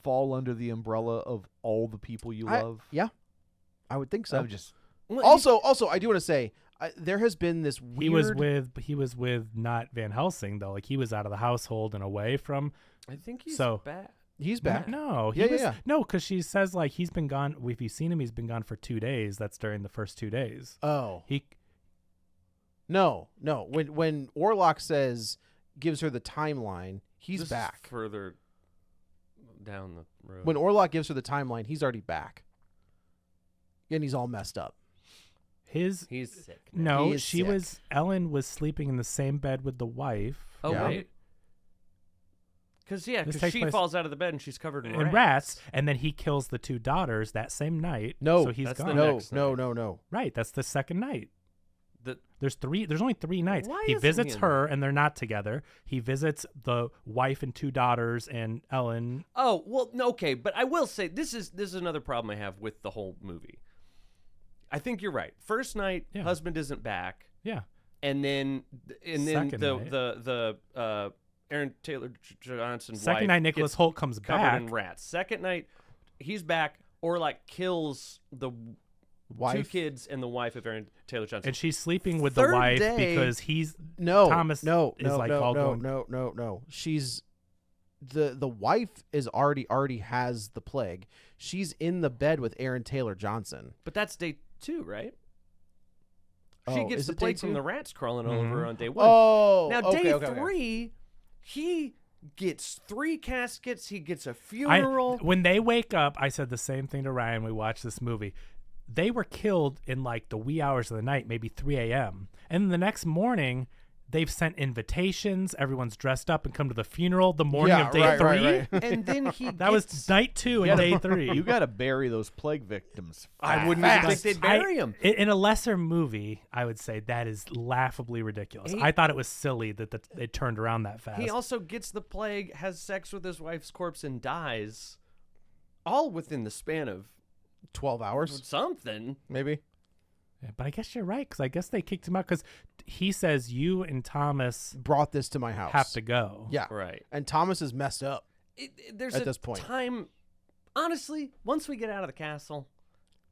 fall under the umbrella of all the people you love? Yeah, I would think so. I'm just Well, Also, I do want to say there has been this weird. He was with not Van Helsing though. Like he was out of the household and away from. I think he's So- back. He's back. No, Yeah. No, because she says like he's been gone. If you've seen him, he's been gone for 2 days. That's during the first 2 days. Oh, He No. When Orlok gives her the timeline, he's This back. is further down the road. When Orlok gives her the timeline, he's already back. And he's all messed up. He's sick. now. No, He is she sick. was. Ellen was sleeping in the same bed with the wife. Oh Yeah. wait. Because This takes she place- falls out of the bed and she's covered in and rats, and then he kills the 2 daughters that same night. No, so he's that's the gone. next No. Right, that's the second night. The- There's only 3 nights. Why He isn't visits he in her, and they're not together. He visits the wife and 2 daughters and Ellen. Oh well, no, okay, but I will say this is another problem I have with the whole movie. I think you're right. First night, Yeah. husband isn't back, Yeah, and then Second night. the Aaron Taylor Johnson second wife night Nicholas gets Holt comes covered back. in rats. Second night, he's back, or like kills the 2 Wife. kids and the wife of Aaron Taylor Johnson. And she's sleeping with the Third wife day- because he's Thomas. is No. all going. No. She's the wife is already has the plague. She's in the bed with Aaron Taylor Johnson. But that's day 2, right? She Oh, gets is the it day plague from 2? the rats crawling all over her on day 1. Oh, Now, okay, day okay. 3, he gets 3 caskets. He gets a I, funeral. when they wake up, I said the same thing to Ryan. We watched this movie. They were killed in like the wee hours of the night, maybe 3 a.m. And the next morning, they've sent invitations. Everyone's dressed up and come to the funeral the morning Yeah, of day right, 3. right. And then he That was night 2 and day 3. You got to bury those plague victims. I wouldn't fast. even think they'd bury him. In a lesser movie, I would say that is laughably ridiculous. I thought it was silly that it turned around that fast. He also gets the plague, has sex with his wife's corpse, and dies. All within the span of 12 hours, something. maybe. Yeah, but I guess you're right, because I guess they kicked him out because he says you and Thomas Brought this to my house. have to go. Yeah. Right. And Thomas is messed up. There's At a this point. time. Honestly, once we get out of the castle,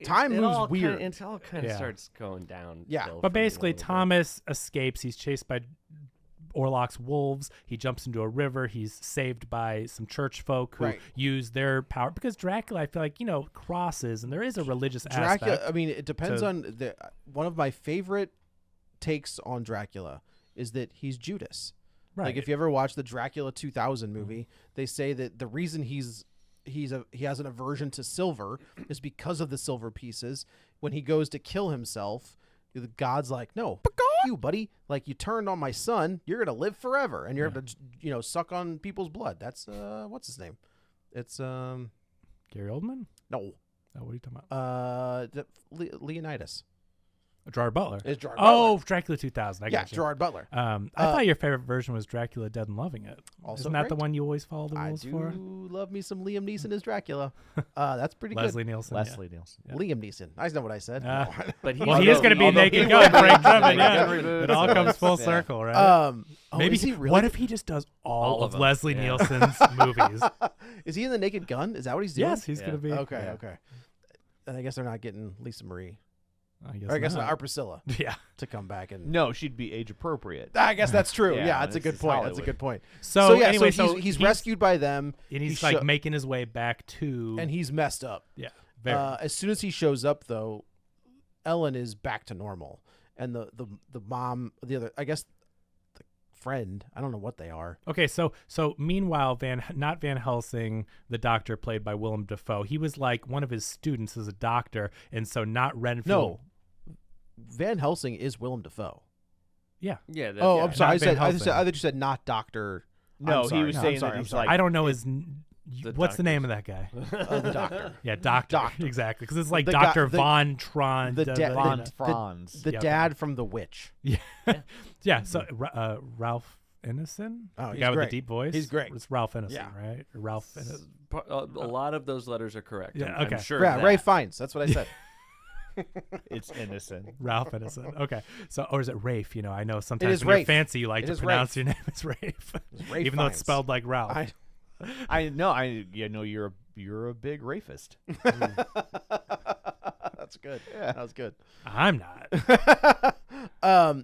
Time moves all weird. It all kind of Yeah. starts going down. Yeah. But basically, Thomas escapes. He's chased by Orlok's wolves. He jumps into a river. He's saved by some church folk who Right. use their power. Because Dracula, I feel like, crosses, and there is a religious Dracula, aspect. I mean, it depends to- on one of my favorite takes on Dracula is that he's Judas. Right. Like if you ever watch the Dracula 2000 movie, they say that the reason he has an aversion to silver is because of the silver pieces. When he goes to kill himself, the god's like, "No, you buddy, like you turned on my son, you're gonna live forever, and you're gonna suck on people's blood." That's what's his name? It's Gary Oldman? no, Oh, what are you talking about? Leonidas. Gerard Butler. It's Gerard Oh, Butler. Dracula 2000. I Yeah, got you. Gerard Butler. I thought your favorite version was Dracula Dead and Loving It. Also Isn't that the great. one you always follow the I rules do for? love me some Liam Neeson as Dracula. That's pretty Leslie Nielsen. Leslie Nielsen. Yeah. good. Liam Neeson. I know what I said. But Well, he is going to be a naked gun. Frank Drebin, yeah. It all comes full Yeah. circle, right? Maybe is he really? What if he just does all of them. Leslie Yeah. Nielsen's movies? Is he in the Naked Gun? Is that what he's doing? Yes, he's going to be. Okay, yeah. okay. And I guess they're not getting Lisa Marie. I guess, Or I guess not. not, or Priscilla Yeah. to come back and. No, she'd be age appropriate. I guess that's true. Yeah, Yeah, that's a this good is point. That's a Hollywood. good point. So, yeah, anyway, so he's rescued by them, and he's he like sho- making his way back to. and he's messed up. yeah. Very. As soon as he shows up, though, Ellen is back to normal, and the mom, the other, I guess, the friend. I don't know what they are. Okay, so meanwhile, not Van Helsing, the doctor played by Willem Defoe, he was like one of his students as a doctor, and so not Renfield. No, Van Helsing is Willem Dafoe. Yeah. Yeah. That, Oh, yeah. I'm sorry. not Van Helsing. I thought you said not Doctor. No, I'm he sorry. was No, saying I'm sorry, that I'm he's sorry. like. I don't know his. The What's the name doctors. of that guy? The doctor. Yeah, Doctor. Doctor. Exactly, because it's like The Doctor guy- Von Tron. the da- Von the- Franz. The Yeah, dad from The Witch. Yeah, yeah. So Ralph Ineson, Oh, the he's guy with great. the deep voice. He's great. It's Ralph Ineson, Yeah. right? Or Ralph Ineson. A lot of those letters are correct. Yeah, I'm okay. sure. Yeah, of Ray that. Fiennes. That's what I said. It's innocent. Ralph Ineson. Okay, so or is it Rafe? I know sometimes is when you're Rafe. fancy, you like It to is pronounce Rafe. your name as Rafe, Ray even though it's Fiennes. spelled like Ralph. I know. You're a big rapist. That's good. Yeah, that was good. I'm not.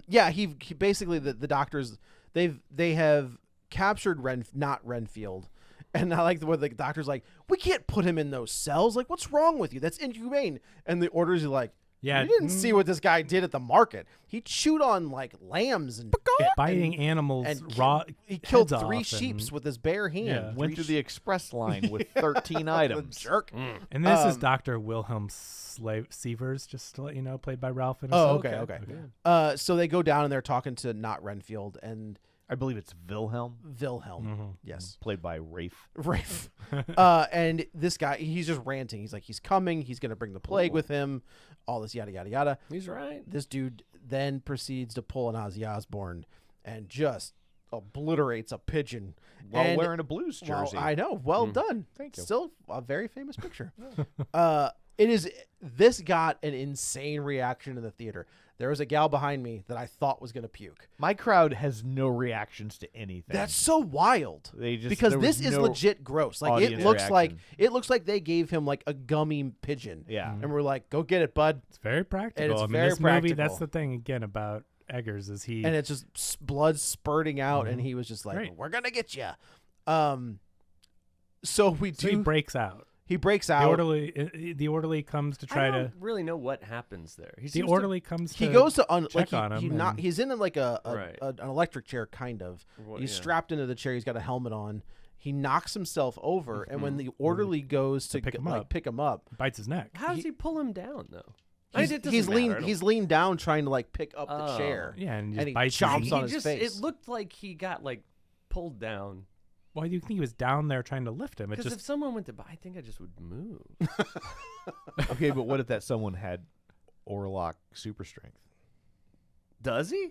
Yeah, he basically the doctors they have captured not Renfield, and I like the way the doctor's like, we can't put him in those cells. Like, what's wrong with you? That's inhumane. And the orders are like, Yeah, You didn't see what this guy did at the market. He chewed on like lambs and biting animals and raw. He killed heads 3 off sheeps and- with his bare hand. Yeah. Went through the express line with 13 items. Jerk. And this is Dr. Wilhelm Sievers, just to let you know, played by Ralph. Oh, Ineson. okay. So they go down and they're talking to not Renfield and I believe it's Wilhelm, Wilhelm. Yes. played by Rafe. Rafe. And this guy, he's just ranting. He's like, he's coming. He's going to bring the plague with him. All this yada, yada, yada. He's right. This dude then proceeds to pull an Ozzy Osbourne and just obliterates a pigeon. While And- wearing a Blues jersey. Well, I know. Well done. Thank you. Still a very famous picture. This got an insane reaction in the theater. There was a gal behind me that I thought was going to puke. My crowd has no reactions to anything. That's so wild. They just Because there this was is no legit gross. Like audience it reaction. looks like they gave him like a gummy pigeon. Yeah. And we're like, go get it, bud. It's very practical. And it's I mean, very this movie, that's practical. the thing again about Eggers is he. And it's just blood spurting out, and he was just like, Great. "We're gonna get you." So we do. so he breaks out. He breaks out. The orderly comes to try I to. don't really know what happens there. He The seems orderly comes to. He goes to check like on him he and- he's in like an electric chair kind of. Well, He's yeah. strapped into the chair. He's got a helmet on. He knocks himself over, and when the orderly goes to pick him like up. pick him up, bites his neck. How does he pull him down though? he's leaned down trying to like pick up the Oh. chair. Yeah, and he and just he bites chomps his on knee. his just, face. It looked like he got like pulled down. Why do you think he was down there trying to lift him? It Because just if someone went to buy, I think I just would move. Okay, but what if that someone had Orlok super strength? Does he?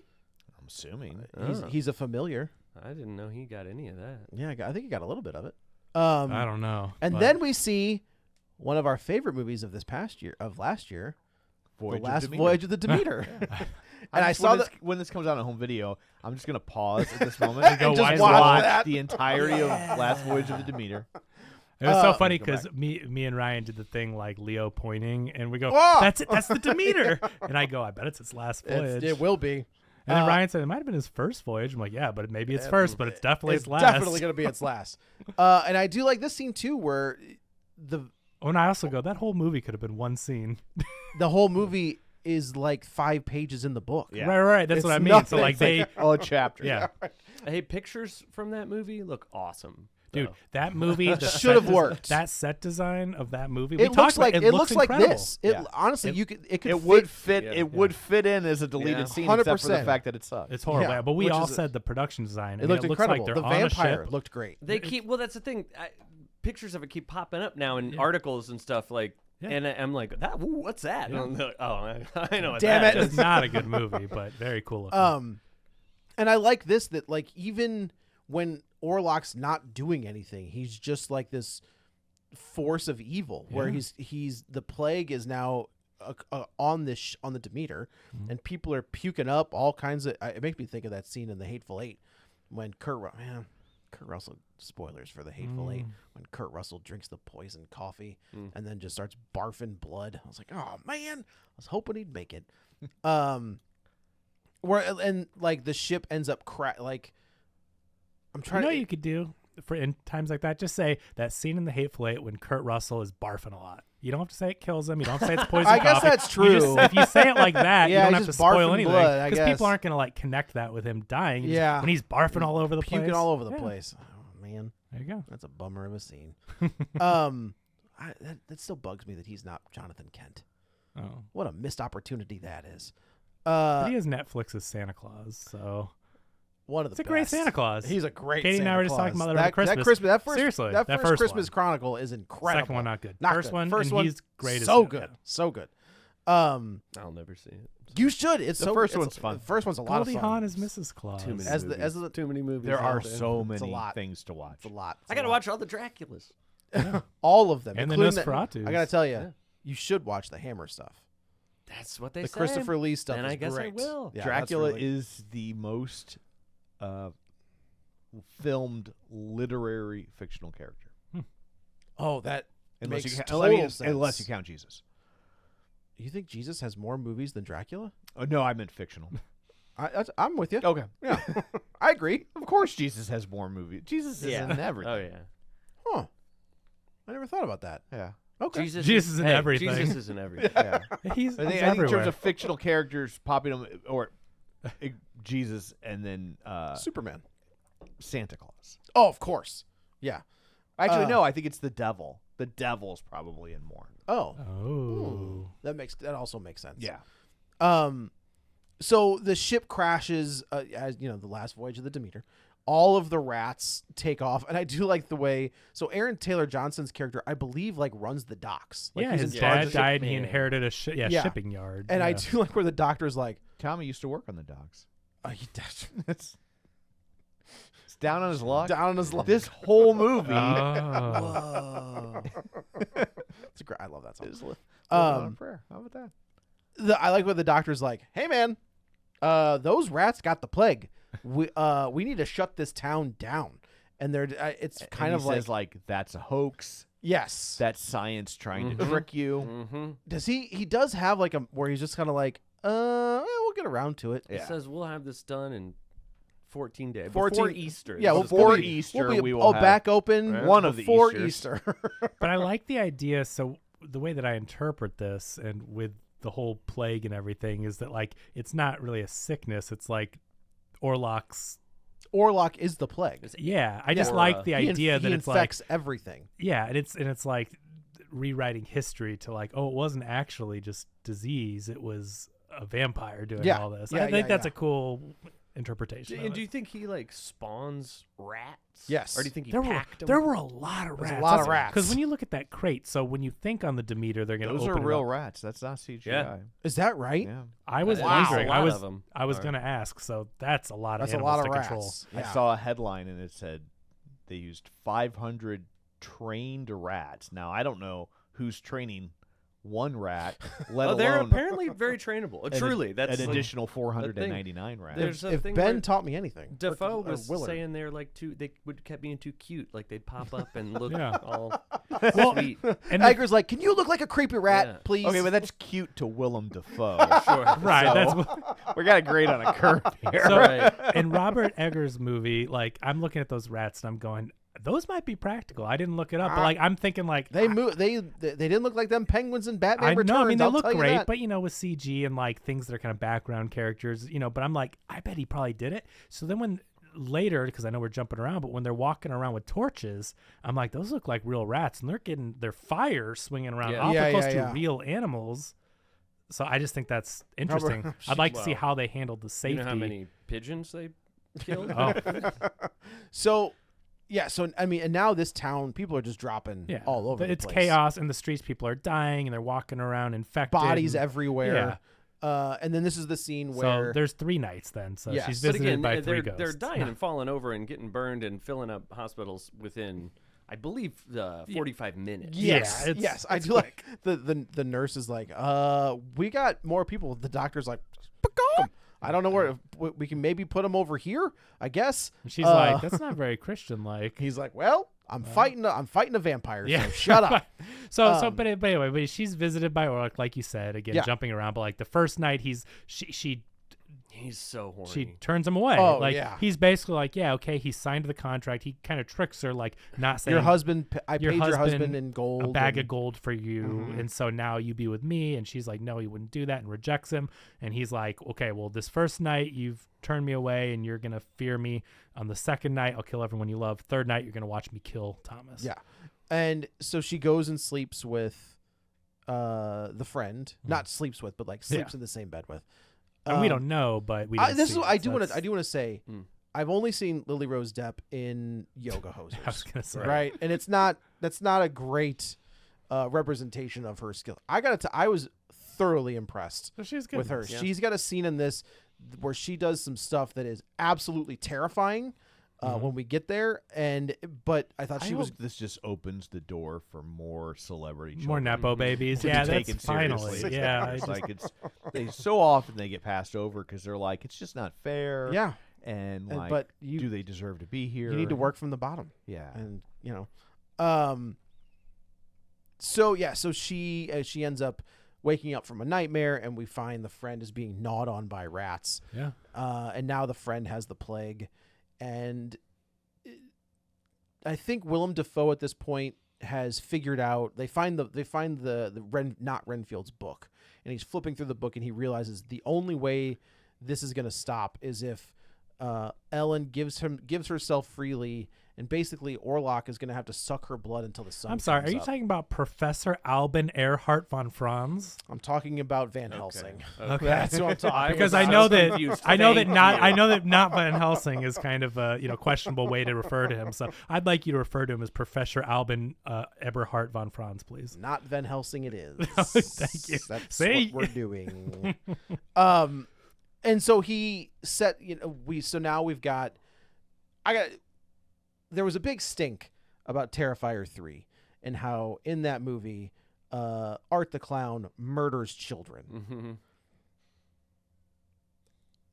I'm assuming. He's a familiar. I didn't know he got any of that. Yeah, I think he got a little bit of it. I don't know. And but then we see one of our favorite movies of last year, Voyage The Last of Demeter. Voyage of the Demeter. And I just- saw when that. when this comes out on home video, I'm just gonna pause at this moment and go just watch watch that. the entirety of Last Voyage of the Demeter. it was so funny Go because back. me and Ryan did the thing like Leo pointing, and we go, Oh! "That's it. That's the Demeter." And I go, "I bet it's its last voyage." It will be. And then Ryan said it might have been his first voyage. I'm like, yeah, but maybe it's first, but it's definitely It's its last. definitely going to be its last. And I do like this scene too, where Oh, and I also go, that whole movie could have been one scene. the whole movie is like 5 pages in the book. Yeah. Right. That's It's what I mean. nothing. So like It's they, Oh, a chapter. yeah, Hey, pictures from that movie look awesome. dude, though. that movie the Should set have worked. That set design of that movie. It looks like it looks like incredible. this. Yeah. Honestly, It- you could it could It would fit. Yeah. It would fit in as a deleted Yeah. scene, except for the 100%. fact that it sucks. It's horrible. Yeah, But we which all is- said the production design. It looked looks incredible. Like The they're on a vampire ship. looked great. They keep that's the thing. Pictures of it keep popping up now in articles and stuff like. Yeah. And I'm like, what's that? And I'm like, oh, I know what Damn that it. is. It's not a good movie, but very cool. Looking. And I like this that like even when Orlok's not doing anything, he's just like this force of evil where Yeah. he's the plague is now on this on the Demeter, and people are puking up all kinds of. It makes me think of that scene in The Hateful Eight when Kurt Russell, spoilers for The Hateful Eight, when Kurt Russell drinks the poison coffee and then just starts barfing blood. I was like, oh man, I was hoping he'd make it. Where and like the ship ends up like I'm You trying know to what you could do for in times like that? Just say that scene in The Hateful Eight when Kurt Russell is barfing a lot. You don't have to say it kills him. You don't have to say it's poison I guess coffee. that's You just- true. if you say it like that, Yeah, you don't he's have to just spoil barfing anything. blood, I Because guess. people aren't going to like connect that with him dying. Just Yeah. when he's barfing all over the place. puking all over the Yeah. place. Oh man, There you go. that's a bummer of a scene. That still bugs me that he's not Jonathan Kent. Oh. What a missed opportunity that is. But he has Netflix's Santa Claus, so One of the it's a great best. Santa Claus. He's a great. Katie and I Santa were just talking Claus. about that over Christmas. That first, Seriously, that that first first Christmas one. Chronicle is incredible. Second one not good. Not First good. one, First and one, he's great as so it. good, Yeah. so good. I'll never see it. You should. It's The so first it's- one's fun. The first one's a lot Goldie of Hawn fun. is Mrs. Claus. Too many As movies. the Too many movies. There are out there. so It's a many lot. things to watch. It's a lot. It's I a gotta lot. watch all the Draculas. all of them, And the including Nosferatus. I gotta tell you, Yeah. you should watch the Hammer stuff. That's what they The said. Christopher Lee stuff Then is I guess great. I will. Yeah, that's Dracula really- is the most filmed literary fictional character. Oh, that Unless makes you total unless sense. you count Jesus. You think Jesus has more movies than Dracula? Oh, no, I meant fictional. I'm with you. Okay. Yeah, I agree. Of course Jesus has more movies. Jesus is Yeah. in everything. Oh yeah. Huh? I never thought about that. Yeah. Okay. Jesus is in hey, everything. Jesus is in everything. Yeah. He's I think in everywhere. terms of fictional characters, popping them or Jesus and then Superman. Santa Claus. Oh, of course. Yeah. Actually, no. I think it's the devil. The devil's probably in more. Oh. Oh. That also makes sense. Yeah. So the ship crashes, as you know, the last voyage of the Demeter. All of the rats take off, and I do like the way. So Aaron Taylor Johnson's character, I believe, like runs the docks. Like, Yeah, he's his in charge dad of died and he shipping. inherited a Yeah. shipping yard. And I Yeah. do like where the doctor's like, Tommy used to work on the docks. he It's down on his luck. down on his luck. This whole movie Oh. It's a great. I love that song. is living on a Um, prayer. How about that? I like what the doctor's like. Hey man, those rats got the plague. We need to shut this town down. And they're it's kind And of he like, says like that's a hoax. yes. That's science trying to trick you. Mm-hmm. Does he does have like a where he's just kind of like, we'll get around to it. It Yeah. says we'll have this done in 14 days. 14 Before Easter. Yeah, This is before gonna be- Easter, we'll be we will have back open one of the before Easters. Easter. But I like the idea. So the way that I interpret this, and with the whole plague and everything, is that like it's not really a sickness. It's like Orlok's. Orlok is the plague. Yeah, I just Yeah. like the He idea that he it's like infects everything. yeah, and it's like rewriting history to like, oh, it wasn't actually just disease. It was a vampire doing Yeah. all this. Yeah, I think yeah, that's yeah. a cool interpretation. And of do it. you think he like spawns rats? Yes. Or do you think he there packed them? were a lot of There's rats. a lot of rats. Because when you look at that crate, so when you think on the Demeter, they're going to Those open are it real up. rats. That's not CGI. Yeah. Is that right? Yeah. I was Wow. wondering. A lot I was of 'em. I was Are. going to ask. So that's a lot of That's a animals lot of to rats. control. Yeah. I saw a headline and it said they used 500 trained rats. Now I don't know who's training one rat, let Oh, they're alone apparently very trainable. Truly, that's an like- additional 499 rats. There's a If thing Ben where taught me anything, Defoe or was Willard. saying they're like they would kept being too cute. Like they'd pop up and look Yeah. all Well, sweet. and the- Edgar's like, "Can you look like a creepy rat, Yeah. please?" Okay, but that's cute to Willem Dafoe. Sure. right, So- that's what, we got a grade on a curve here. so Right. in Robert Eggers' movie, like I'm looking at those rats and I'm going, those might be practical. I didn't look it up, but like I'm thinking like they move. They didn't look like them penguins in Batman I Returns. know. I mean, they I'll look tell you great, that. but with CG and like things that are kind of background characters, But I'm like, I bet he probably did it. So then when later, because I know we're jumping around, but when they're walking around with torches, I'm like, those look like real rats, and they're getting their fire swinging around Yeah. awful Yeah, close yeah, to yeah. real animals. So I just think that's interesting. I'd like to see Well, how they handled the You safety. know how many pigeons they killed? Oh, So, yeah. So I mean, and now this town, people are just dropping yeah. all over. It's the place. chaos in the streets. People are dying, and they're walking around infected. Bodies and, everywhere. And then this is the scene where So there's 3 nights then. So Yes. she's But visited by 3 they're ghosts. dying and falling over and getting burned and filling up hospitals within, I believe, 45 minutes. yes, Yeah, it's- yes, I it's do like the nurse is like, we got more people. The doctor's like, "Pagong." I don't know where we can maybe put them over here. I guess. And she's like, that's not very Christian-like. He's like, well, I'm fighting a vampire. Yeah. So shut up. But anyway, she's visited by Orlok, like you said, again, Yeah. jumping around. But like the first night, she He's so horny. she turns him away. Oh, like yeah. he's basically like, yeah, okay, he signed the contract. He kind of tricks her, like not saying Your husband, I your paid your husband husband in gold. a bag of and- gold for you, and so now you be with me. And she's like, no, he wouldn't do that, and rejects him. And he's like, okay, well, this first night you've turned me away, and you're gonna fear me. On the second night, I'll kill everyone you love. Third night, you're gonna watch me kill Thomas. Yeah. And so she goes and sleeps with the friend. Not sleeps with, but like sleeps Yeah. in the same bed with. And we don't know, but we. This is see what it, I so do want to. that's- I do want to say. I've only seen Lily Rose Depp in yoga hosers. I was gonna say. Right, and that's not a great representation of her skill. I was thoroughly impressed So she's good with her. Yeah. She's got a scene in this where she does some stuff that is absolutely terrifying when we get there. But I thought I she was hope this just opens the door for more celebrity More children nepo babies. to Yeah, be taken that's finally. seriously. Yeah, It's like they so often they get passed over because they're like it's just not fair. yeah. and And- like, but do they deserve to be here? You need to work from the bottom. Yeah, And so she ends up waking up from a nightmare, and we find the friend is being gnawed on by rats. Yeah. And now the friend has the plague, and I think Willem Dafoe at this point has figured out. They find not Renfield's book, and he's flipping through the book, and he realizes the only way this is going to stop is if Ellen gives herself freely, and basically Orlok is going to have to suck her blood until the sun. I'm sorry. Are comes you up. talking about Professor Albin Earhart von Franz? I'm talking about Van Helsing. Okay. That's what I'm talking. Because about. I know that confused. I know that Thank not you. I know that not Van Helsing is kind of a questionable way to refer to him. So I'd like you to refer to him as Professor Albin Eberhard von Franz, please. Not Van Helsing. It is. Thank you. That's See? what we're doing. And so he set. So now we've got. There was a big stink about Terrifier 3 and how in that movie, Art the Clown murders children. Mm-hmm.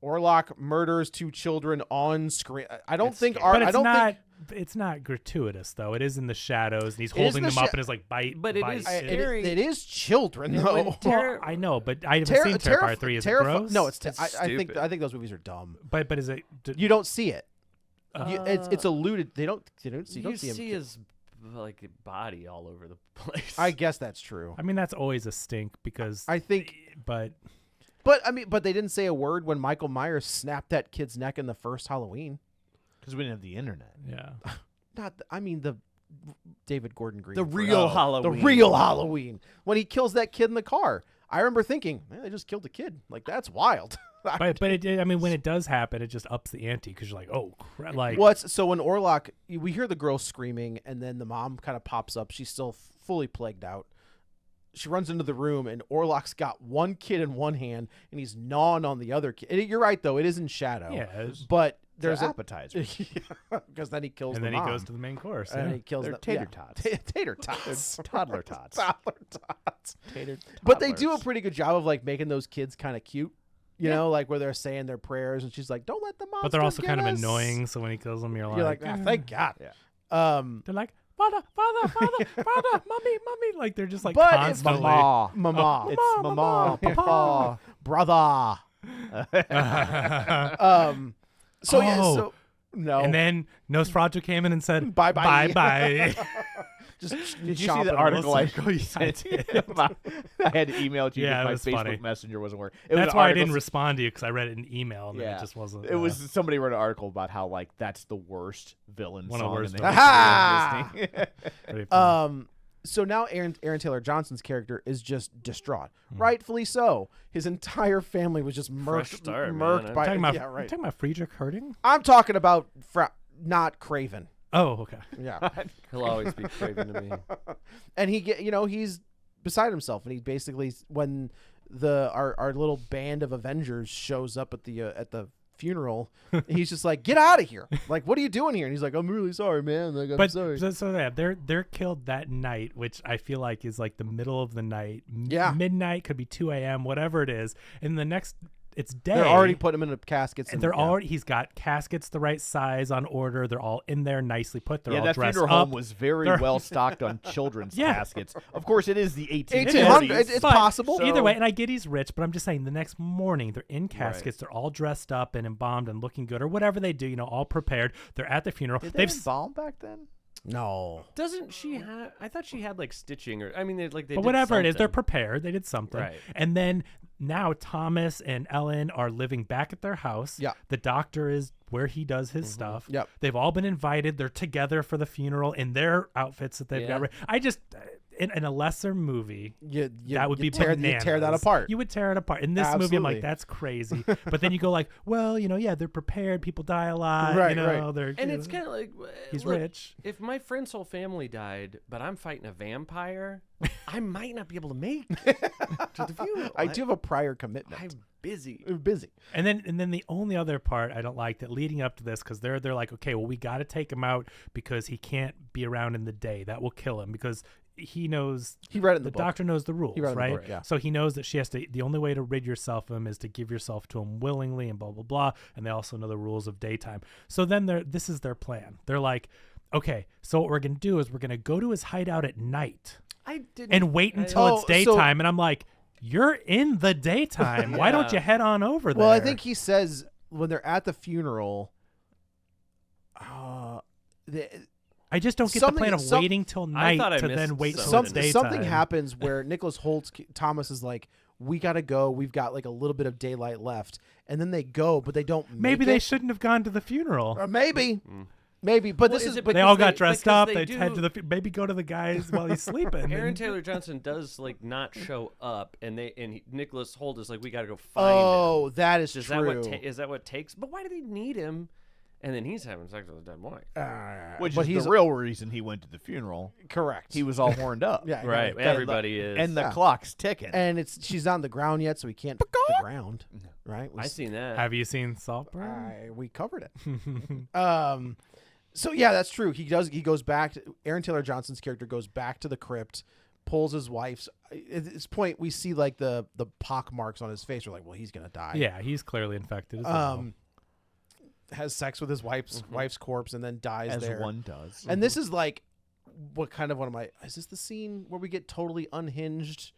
Orlok murders 2 children on screen. I don't It's think scary. Art. But I it's don't not. think It's not gratuitous though. It is in the shadows, and he's It is holding the them up sha- in his like bite. But it bite. is it, it is children though. when Well, Terror- I know, but I haven't seen Terrifier 3. Is it gross? No, It's I think stupid. those movies are dumb. But is it? You don't see it. It's alluded. You don't see You him. see his like body all over the place. I guess that's true. I mean, that's always a stink because I think, But but they didn't say a word when Michael Myers snapped that kid's neck in the first Halloween. Because we didn't have the internet. yeah. The David Gordon Green. The version. real Halloween. The real Halloween. When he kills that kid in the car. I remember thinking, man, they just killed a kid. Like, that's wild. But I mean, when it does happen, it just ups the ante because you're like, oh, like So when Orlok, we hear the girl screaming, and then the mom kind of pops up. She's still fully plagued out. She runs into the room, and Orlok's got one kid in one hand, and he's gnawing on the other kid. And you're right, though. It is in shadow. Yeah, it's- But There's there's an appetizer. because then he kills and the then mom. he goes to the main course. and yeah. he kills They're the tater tots. Tater tots. Toddler tots. Toddler tots. Tater But they do a toddlers. pretty good job of like making those kids kind of cute. You know, like where they're saying their prayers, and she's like, "Don't let the monster." But they're also get kind of us." annoying. So when he kills them, You're like, "Thank God." Yeah. they're like, father, mommy. Like they're just like But it's constantly. Mama. Mama, It's mama, papa. brother. So yeah, Oh. so no. And then Nosferatu came in and said, Bye-bye. bye. just Did you see chomping the on article I Wilson. sent? Yeah, I I had to email it to you Yeah, it because was my Facebook funny. Messenger wasn't working. It was That's an why I article- didn't respond to you because I read it in email and then Yeah. it just wasn't. It was somebody wrote an article about how like that's the worst villain One of the song worst in the villains. history of Disney. pretty funny. So now Aaron Taylor Johnson's character is just distraught, Hmm. rightfully so. His entire family was just Fresh murked, start, man. murked I'm by. talking about, yeah, right. talking about Friedrich hurting? I'm talking about not Craven. Oh, okay. Yeah, He'll always be craving to me. and he's beside himself, and he basically when our little band of Avengers shows up at the funeral, he's just like, "Get out of here! Like, what are you doing here?" And he's like, "I'm really sorry, man. Like, I'm But sorry." so yeah, they're killed that night, which I feel like is like the middle of the night. Yeah. Midnight, could be 2 a.m., whatever it is. And the next, it's day. They're already putting him in the caskets, And they're yeah. already. He's got caskets the right size on order. They're all in there, nicely put. They're Yeah, all that dressed funeral up. home was very They're- well stocked on children's Yeah. caskets. Of course, it is the 1800s. 1800s. It's But possible. Either So- way, and I get he's rich, but I'm just saying the next morning they're in caskets. They're all dressed up and embalmed and looking good, or whatever they do. All prepared. They're at the funeral. Did they They've embalm back then? No. Doesn't she have? I thought she had like stitching, or I mean, they but did whatever it is, they're something. prepared. They did something. Right. And then now Thomas and Ellen are living back at their house. Yeah. The doctor is where he does his stuff. Yep. They've all been invited. They're together for the funeral in their outfits that they've got. Yeah. I just in a lesser movie. That would be tear bananas. that apart. You would tear it apart. In this movie, I'm Absolutely. like, that's crazy. But then you go like, well, yeah, they're prepared. People die a lot. Right, They're And it's kind of like he's look, rich. If my friend's whole family died, but I'm fighting a vampire, I might not be able to make it to the funeral. I do have a prior commitment. I'm busy. I'm busy. And then the only other part I don't like that leading up to this, because they're like, okay, well, we got to take him out because he can't be around in the day. That will kill him because he knows He read it in the the book. doctor knows the rules, He read it in the right? book, yeah. So he knows that she has to. The only way to rid yourself of him is to give yourself to him willingly, and blah blah blah. And they also know the rules of daytime. So then this is their plan. They're like, okay, so what we're gonna do is we're gonna go to his hideout at night I didn't. and wait until Oh, it's so- daytime. And I'm like, you're in the daytime. Why don't Yeah. you head on over there? Well, I think he says when they're at the funeral, I just don't get the plan of waiting till night thought I to missed then wait till something. it's daytime. Something happens where Nicholas Thomas is like, we gotta go. We've got like a little bit of daylight left, and then they go, but they don't. Maybe make they it. shouldn't have gone to the funeral. Or maybe. Maybe, but Well, this is is. it But They all got they- dressed because up. they They head do- to the maybe go to the guys while he's sleeping. Aaron and- Taylor Johnson does like not show up, and Nicholas Hoult is like, we got to go find oh, him. that is Is true. that what is that what takes? But why do they need him? And then he's having sex with a dead wife. Which but is he's the real reason he went to the funeral. correct. He was all horned up. yeah, Right, gotta- everybody is. And the Yeah. clock's ticking. and she's not on the ground yet, so we can't hit the ground. Right? I seen that. Have you seen Saltburn? We covered it. So yeah, that's true. He goes back. Aaron Taylor Johnson's character goes back to the crypt, pulls his wife's. At this point, we see like the pock marks on his face. We're like, well, he's gonna die. Yeah, he's clearly infected as well. Has sex with his wife's corpse and then dies as there. one does. And this is like, what kind of one of my? Is this the scene where we get totally unhinged?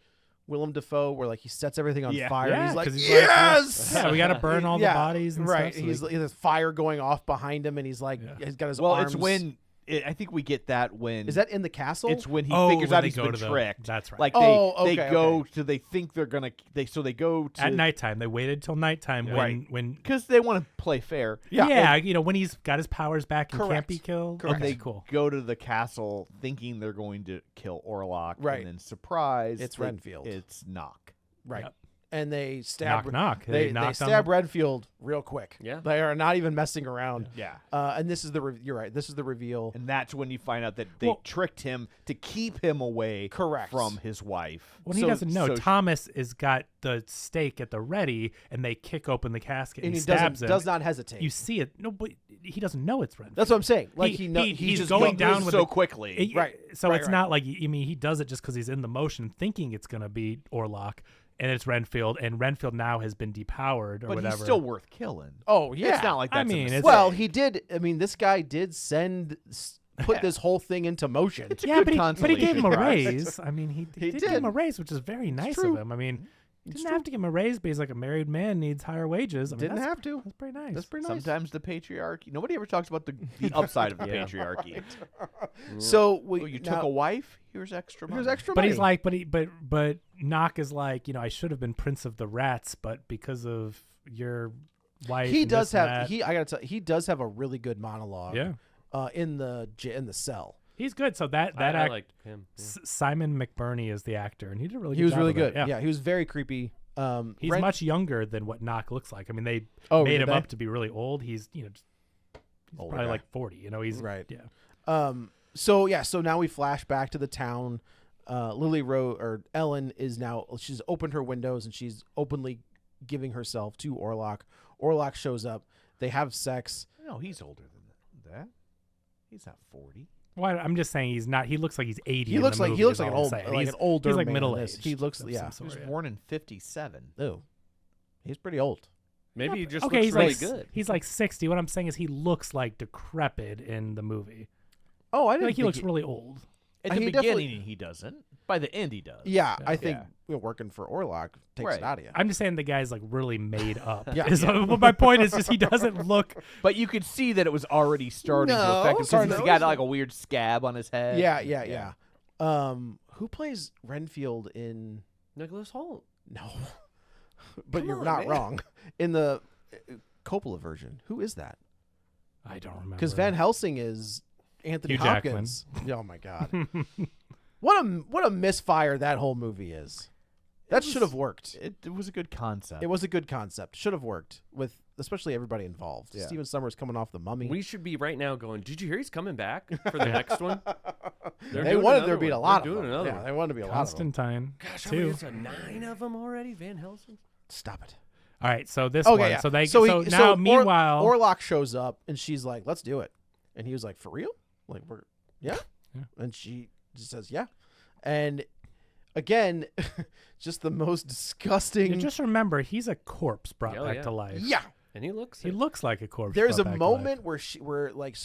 Willem Defoe, where like he sets everything on Yeah. fire. Yeah, He's like, 'cause he's yes. Yeah, we got to burn all the Yeah, bodies and right. stuff. so He's there's fire going off behind him, and he's like, he's got his well, arms. it's when I think we get that when Is that in the castle? it's when he Oh, figures when out they he's go been to the- tricked. that's right. Like Oh, they okay, go okay. to they think they're gonna they go to at nighttime. They waited till nighttime Right. when because they want to play fair. yeah, you know, when he's got his powers back and can't Correct. be killed. Correct. And Okay, they cool. go to the castle thinking they're going to kill Orlok, Right. and then surprise, It's Renfield. It's Knock. right. Yep. And they stab. Knock. They knocked on stab the- Renfield real quick. Yeah. They are not even messing around. Yeah. And this is you're right. This is the reveal. And that's when you find out that they Well- tricked him to keep him away Correct. from his wife. When he So- doesn't know, so- Thomas has got the stake at the ready, and they kick open the casket and, And he stabs him. does not hesitate. You see it. No, but he doesn't know it's Renfield. That's what I'm saying. Like He- he he's just going He down moves with so the- quickly. Right. So Right, it's not like, I mean, he does it just because he's in the motion thinking it's going to be Orlok, and it's Renfield, and Renfield now has been depowered or but whatever. he's still worth killing. Oh yeah. It's not like that's I mean, a it's- mistake. Well, he did. I mean, this guy did put this whole thing into motion. It's a yeah, good but he gave him a consolation prize. raise. I mean, he did give did. him a raise, which is very nice of true. him. I mean, he didn't have to give him a raise, but he's like a married man needs higher wages. I mean, Didn't that's- have to. That's pretty nice. That's pretty nice. Sometimes the patriarchy. Nobody ever talks about the upside of the Yeah. patriarchy. So Oh, you took a wife. Here's extra money. Here's extra But money. he's like, but Knock is like, you know, I should have been Prince of the Rats, but because of your wife, he and does this and have. that- I gotta tell he does have a really good monologue. Yeah. In the cell. He's good. So that I act, liked him. Yeah. Simon McBurney is the actor, and he did a really. He good was job really of it. good. Yeah, he was very creepy. He's much younger than what Knock looks like. I mean, they Oh, made did him they? up to be really old. He's he's Older probably guy. like 40. You know, he's Right. Yeah. So now we flash back to the town. Ellen she's opened her windows and she's openly giving herself to Orlok. Orlok shows up. They have sex. No, he's older than that. He's not 40. Well, I'm just saying he's not. He looks like he's 80. He in looks the like movie he looks is like an all I'm old saying. like He's- an older He's like man in middle this. aged. He looks of yeah. some He was sort, born in 57. Oh, he's pretty old. Maybe he just okay, looks he's really like good. he's like 60. What I'm saying is he looks like decrepit in the movie. Oh, I didn't Like he think looks really old. At the He beginning, definitely- he doesn't. By the end, he does. Yeah, I think Yeah. working for Orlok takes Right. it out of you. I'm just saying the guy's like really made up. Yeah. Well, my point is just he doesn't look. But you could see that it was already starting No, to affect him sorry, because he's no. got like a weird scab on his head. Yeah. Who plays Renfield in? Nicholas Hoult. No, but Come you're on, not man. wrong. In the Coppola version, who is that? I don't remember. Because Van Helsing is Anthony Hugh Jackman. Hopkins. Oh my god, what a misfire that whole movie is. That should have worked. It was a good concept. It was a good concept. Should have worked with especially everybody involved. Yeah. Stephen Summers coming off The Mummy. We should be right now going, did you hear he's coming back for the next one? They're they doing wanted another there to be one. a lot They're of doing them. another Yeah, one. they wanted to be a lot of them. Constantine. Gosh, how many? too. It's a 9 of them already. Van Helsing. Stop it. All right, so this Okay, one. yeah. So now, meanwhile, Orlok shows up and she's like, "Let's do it," and he was like, "For real? Like yeah?" And she just says, "Yeah," and again, just the most disgusting. you just remember he's a corpse brought Oh, back yeah. to life. yeah. And he looks He it. looks like a corpse. There's a brought back to life. moment where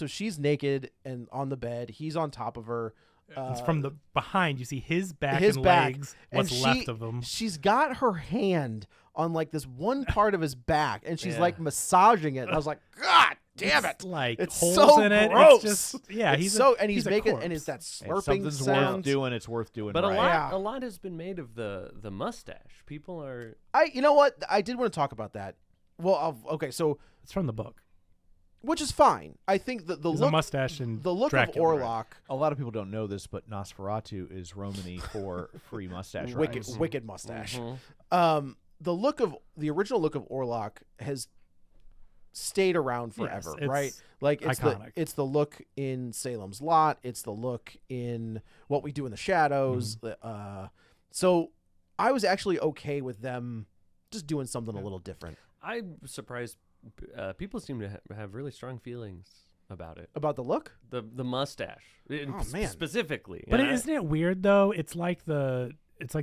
she's naked and on the bed. He's on top of her. It's from the behind. You see his back his and back, legs. and What's left of him. She's got her hand on like this one part of his back, and she's Yeah. like massaging it. And I was like, God damn It's it! like It's holes so in it. gross. It's just He's he's a making, corpse. and it's that If slurping something's sound. worth doing, it's worth doing. But right. a lot has been made of the mustache. People are You know what? I did want to talk about that. Well, okay, so It's from the book. which is fine. I think that the There's look, a mustache in the look Dracula, of right? Orlok, A lot of people don't know this, but Nosferatu is Romany for free mustache rights. wicked mustache. Mhm. The original look of Orlok has stayed around forever, it's right? Like iconic. it's the look in Salem's Lot. It's the look in What We Do in the Shadows. So I was actually okay with them just doing something a little different I'm surprised. People seem to have really strong feelings about it. about the look. The mustache, man. specifically. But And isn't it weird though? It's like the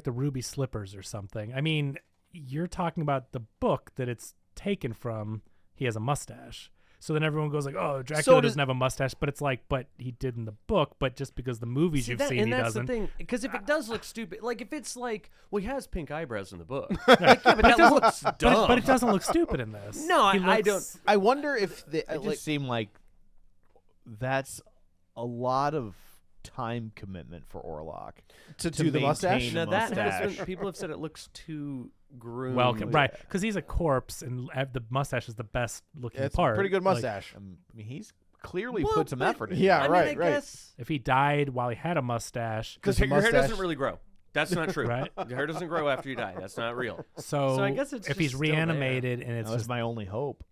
ruby slippers or something. I mean, you're talking about the book that it's taken from. He has a mustache. So then everyone goes like, "Oh, Dracula doesn't have a mustache," but it's like, but he did in the book. But just because the movies you've seen, and he that's doesn't. the thing. Because if it does look stupid, like if it's like, well, he has pink eyebrows in the book, like, yeah, but that looks dumb. But it doesn't look stupid in this. No, He I looks- don't. I wonder if the It just seemed like that's a lot of time commitment for Orlok to do the mustache. maintain Now that has mustache. been, people have said it looks too groomed. Welcome, right? Because he's a corpse, and the mustache is the best looking It's a part. pretty good Like, mustache. I mean, he's clearly Well, put some but- effort in. Yeah, I mean, right, I right. guess if he died while he had a mustache, because the your hair mustache- doesn't really grow. That's not true. Right? Your hair doesn't grow after you die. That's not real. so I guess it's if just he's still there. reanimated and it's That was just my only hope.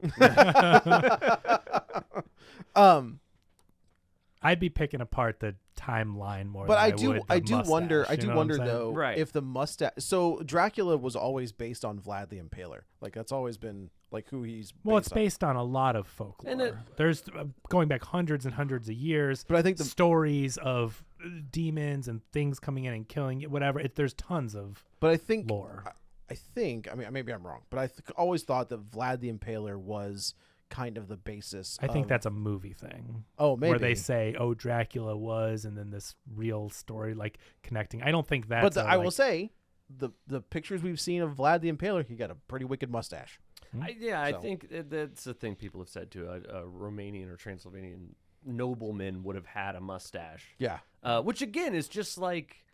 I'd be picking apart the timeline more. But than I would the do wonder. mustache, I you do know what I'm wonder saying? though Right. if the mustache. So Dracula was always based on Vlad the Impaler. Like that's always been like who he's. Well, it's on. based on a lot of folklore. And it- There's going back hundreds and hundreds of years. But I think the stories of demons and things coming in and killing it, whatever. There's tons of But I think lore. I think. I mean, maybe I'm wrong. But I always thought that Vlad the Impaler was kind of the basis. I think of- that's a movie thing. Oh, maybe. Where they say, "Oh, Dracula was," and then this real story like connecting. I don't think that's. But I will say, the pictures we've seen of Vlad the Impaler, he got a pretty wicked mustache. I So- think that's the thing people have said too. A Romanian or Transylvanian nobleman would have had a mustache. Yeah. Which again is just like,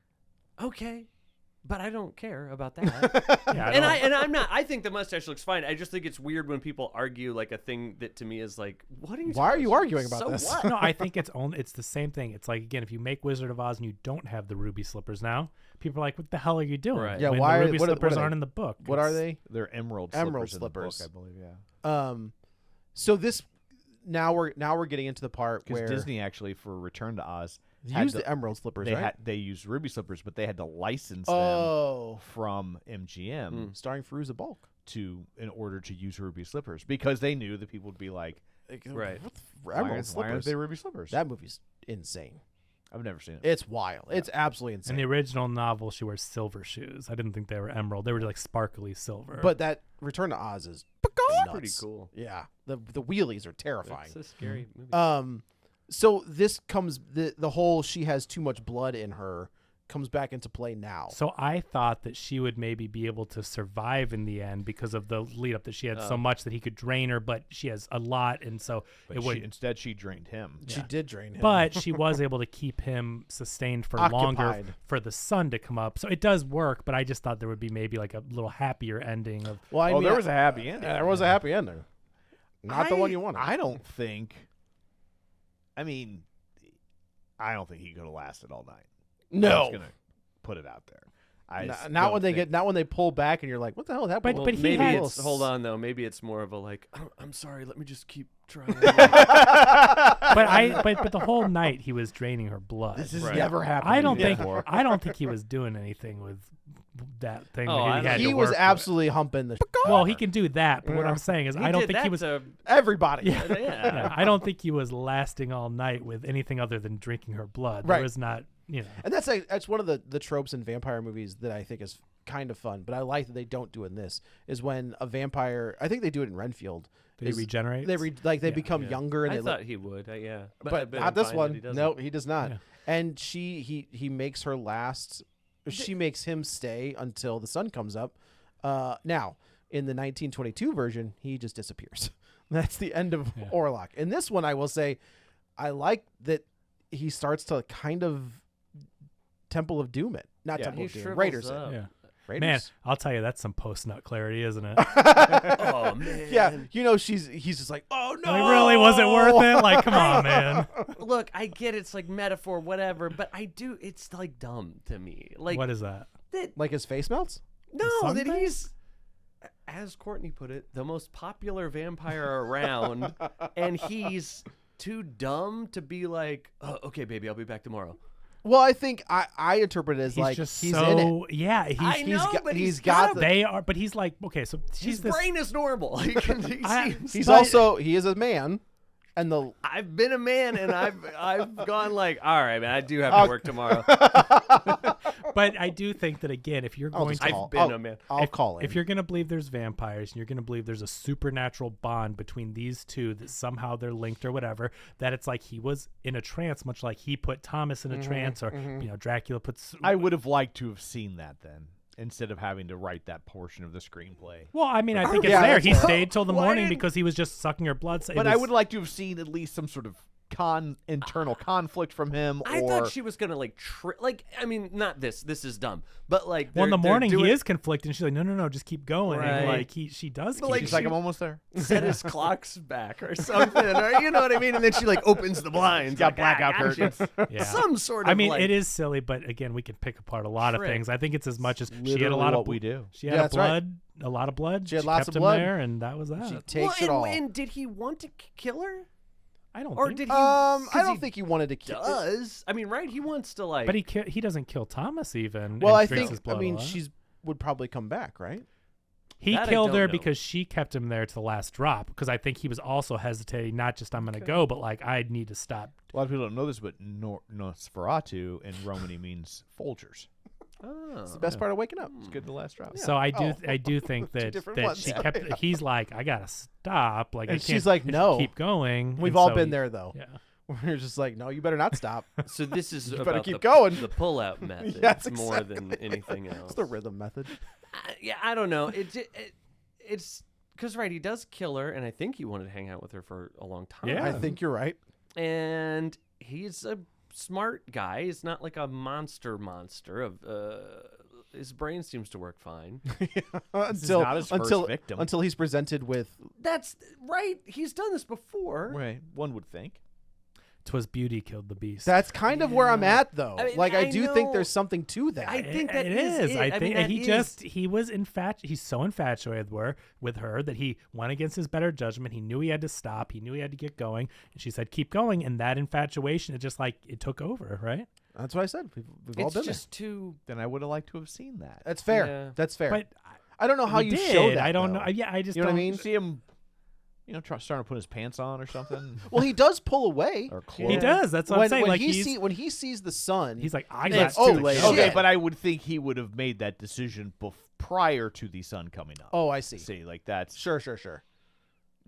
okay, but I don't care about that. Yeah, and I'm not. I think the mustache looks fine. I just think it's weird when people argue like a thing that to me is like, what are you? Why are you arguing about so this? What? no, I think it's the same thing. It's like again, if you make Wizard of Oz and you don't have the ruby slippers now, people are like, "What the hell are you doing?" Right. Yeah, When why the are- ruby what are slippers they? aren't in the book? What are It's- they? They're emerald Emerald slippers. slippers. In the book, I believe. Yeah. So this now we're getting into the part Because where Disney actually for Return to Oz use the emerald slippers, they right? they used ruby slippers, but they had to license them Oh, from MGM starring Firuza Balk. in order to use ruby slippers because they knew that people would be like, Right. What the why emerald aren't slippers? they ruby slippers? That movie's insane. I've never seen it. It's wild. It's absolutely In insane. the original novel, she wears silver shoes. I didn't think they were emerald. They were like sparkly silver. But that Return to Oz is nuts. Pretty cool. Yeah, the wheelies are terrifying. It's a scary movie. So this comes the whole she has too much blood in her comes back into play now. So I thought that she would maybe be able to survive in the end because of the lead up that she had so much that he could drain her, but she has a lot, and so But it would. instead, she drained him. She did drain him. But she was able to keep him sustained for longer Occupied. for the sun to come up. So it does work, but I just thought there would be maybe like a little happier ending of. well, I mean, there was a happy ending. there was a happy ending. Not the one you wanted. I don't think. I mean, I don't think he could have lasted all night. I'm No. just gonna put it out there. Not when they get. Not when they pull back and you're like, what the hell happened? But he maybe had- it's hold on though. Maybe it's more of a like, oh, I'm sorry. Let me just keep trying. But the whole night he was draining her blood. This has Right. never happened. I to don't me think before. I don't think he was doing anything with that thing. Oh, that I he don't- had he to was work with. absolutely humping the. Well, he can do that, but what I'm saying is, I don't think he was. Everybody. Yeah, I don't think he was lasting all night with anything other than drinking her blood. Right. There was not, And that's one of the tropes in vampire movies that I think is kind of fun, but I like that they don't do it in this. Is when a vampire, I think they do it in Renfield. They regenerate. They become younger and I they thought he would. Yeah, but I'm not this fine that one. he doesn't. No, he does not. Yeah. And he makes her last. She makes him stay until the sun comes up. Now in the 1922 version, he just disappears. That's the end of Orlok. In this one, I will say, I like that he starts to kind of Temple of Doom it. Not Temple of Doom. Raiders. Yeah. Raiders. Man, I'll tell you, that's some post-nut clarity, isn't it? Oh man. Yeah, he's just like, oh no, Like, really, was it worth it? Like, come on, man. Look, I get it's like metaphor, whatever, but it's like dumb to me. Like, What is that? Like his face melts. no, that sunburn? he's, as Courtney put it, the most popular vampire around, and he's too dumb to be like, oh, okay, baby, I'll be back tomorrow. Well, I think I interpret it as He's like just he's so, in it. yeah. I know, but he's got the, They are, but he's like, okay, so His she's this. brain is normal. He seems- he's But- also he is a man, and the I've been a man, and I've gone like, all right, man, I do have to work tomorrow. But I do think that again, if you're going to, I've been a man. I'll call it. if you're going to believe there's vampires and you're going to believe there's a supernatural bond between these two, that somehow they're linked or whatever, that it's like he was in a trance, much like he put Thomas in a trance, or Dracula puts. I would have liked to have seen that then, instead of having to write that portion of the screenplay. Well, I mean, I think it's Yeah, there. that's He what- stayed till the Why morning didn't- because he was just sucking her blood. But I would like to have seen at least some sort of internal conflict from him. I or thought she was gonna like I mean, not this. This is dumb. But like, Well, in the they're morning doing, he is conflicted. And she's like, no, just keep going. And Right. like she does. But, Keep like, She's going. like, I'm almost there. set his clocks back or something, or you know what I mean. And then she like opens the blinds. Got like, blackout gotcha. curtains. Yeah. Some sort of. I mean, like, it is silly, but again, we can pick apart a lot of Trick. things. I think it's as much as she had a Literally lot what of we do. She had Yeah, a that's right. a lot of blood. She had lots kept of him blood. there, and that was that. she Well, takes it all. and did he want to kill her, I don't or think. did he? I 'cause don't he think he wanted to kill. does. I mean, right? He wants to like. But he doesn't kill Thomas even. Well, and I drinks think his blood a lot. she's would probably come back, right? He That I killed don't her know. because she kept him there to the last drop. Because I think he was also hesitating, not just I'm going to go, but like I need to stop. A lot of people don't know this, but Nosferatu in Romany means Folgers. Oh. It's the best part of waking up. It's good to last drop. So I do Oh. I do think Two that different ones. she kept. He's like, I gotta stop. Like I And can't. she's like, I should no. keep going. We've And all so been he- there though. Yeah. We're just like, no, you better not stop. So this is You about better keep the, going. the pull-out method Yes, more than exactly. anything else. It's the rhythm method. Yeah, I don't know. It's because right, he does kill her, and I think he wanted to hang out with her for a long time. Yeah. I think you're right. And he's a smart guy. He's not like a monster of. His brain seems to work fine. until not his first victim. until he's presented with That's right. He's done this before. Right. One would think. 'Twas beauty killed the beast. that's kind of where I'm at though. I mean, like I I do think know- there's something to that. I think that it is is. it. I I think mean, he that just he was he's so infatuated with her that he went against his better judgment. He knew he had to stop. He knew he had to get going. And she said, "Keep going." And that infatuation, it just like it took over, right? That's what I said. We've all It's been just too. Then I would have liked to have seen that. there. That's fair. Yeah. That's fair. But I don't know how we you did. show that. I don't though. know. Yeah, I just You know what I don't. mean? You see him, starting to put his pants on or something. Well, he does pull away. Or clothes. He does. That's what I'm saying. when like when he sees the sun. he's like, I It's got like, oh, too late. shit. Okay, but I would think he would have made that decision prior to the sun coming up. Oh, I see. See, like that's Sure.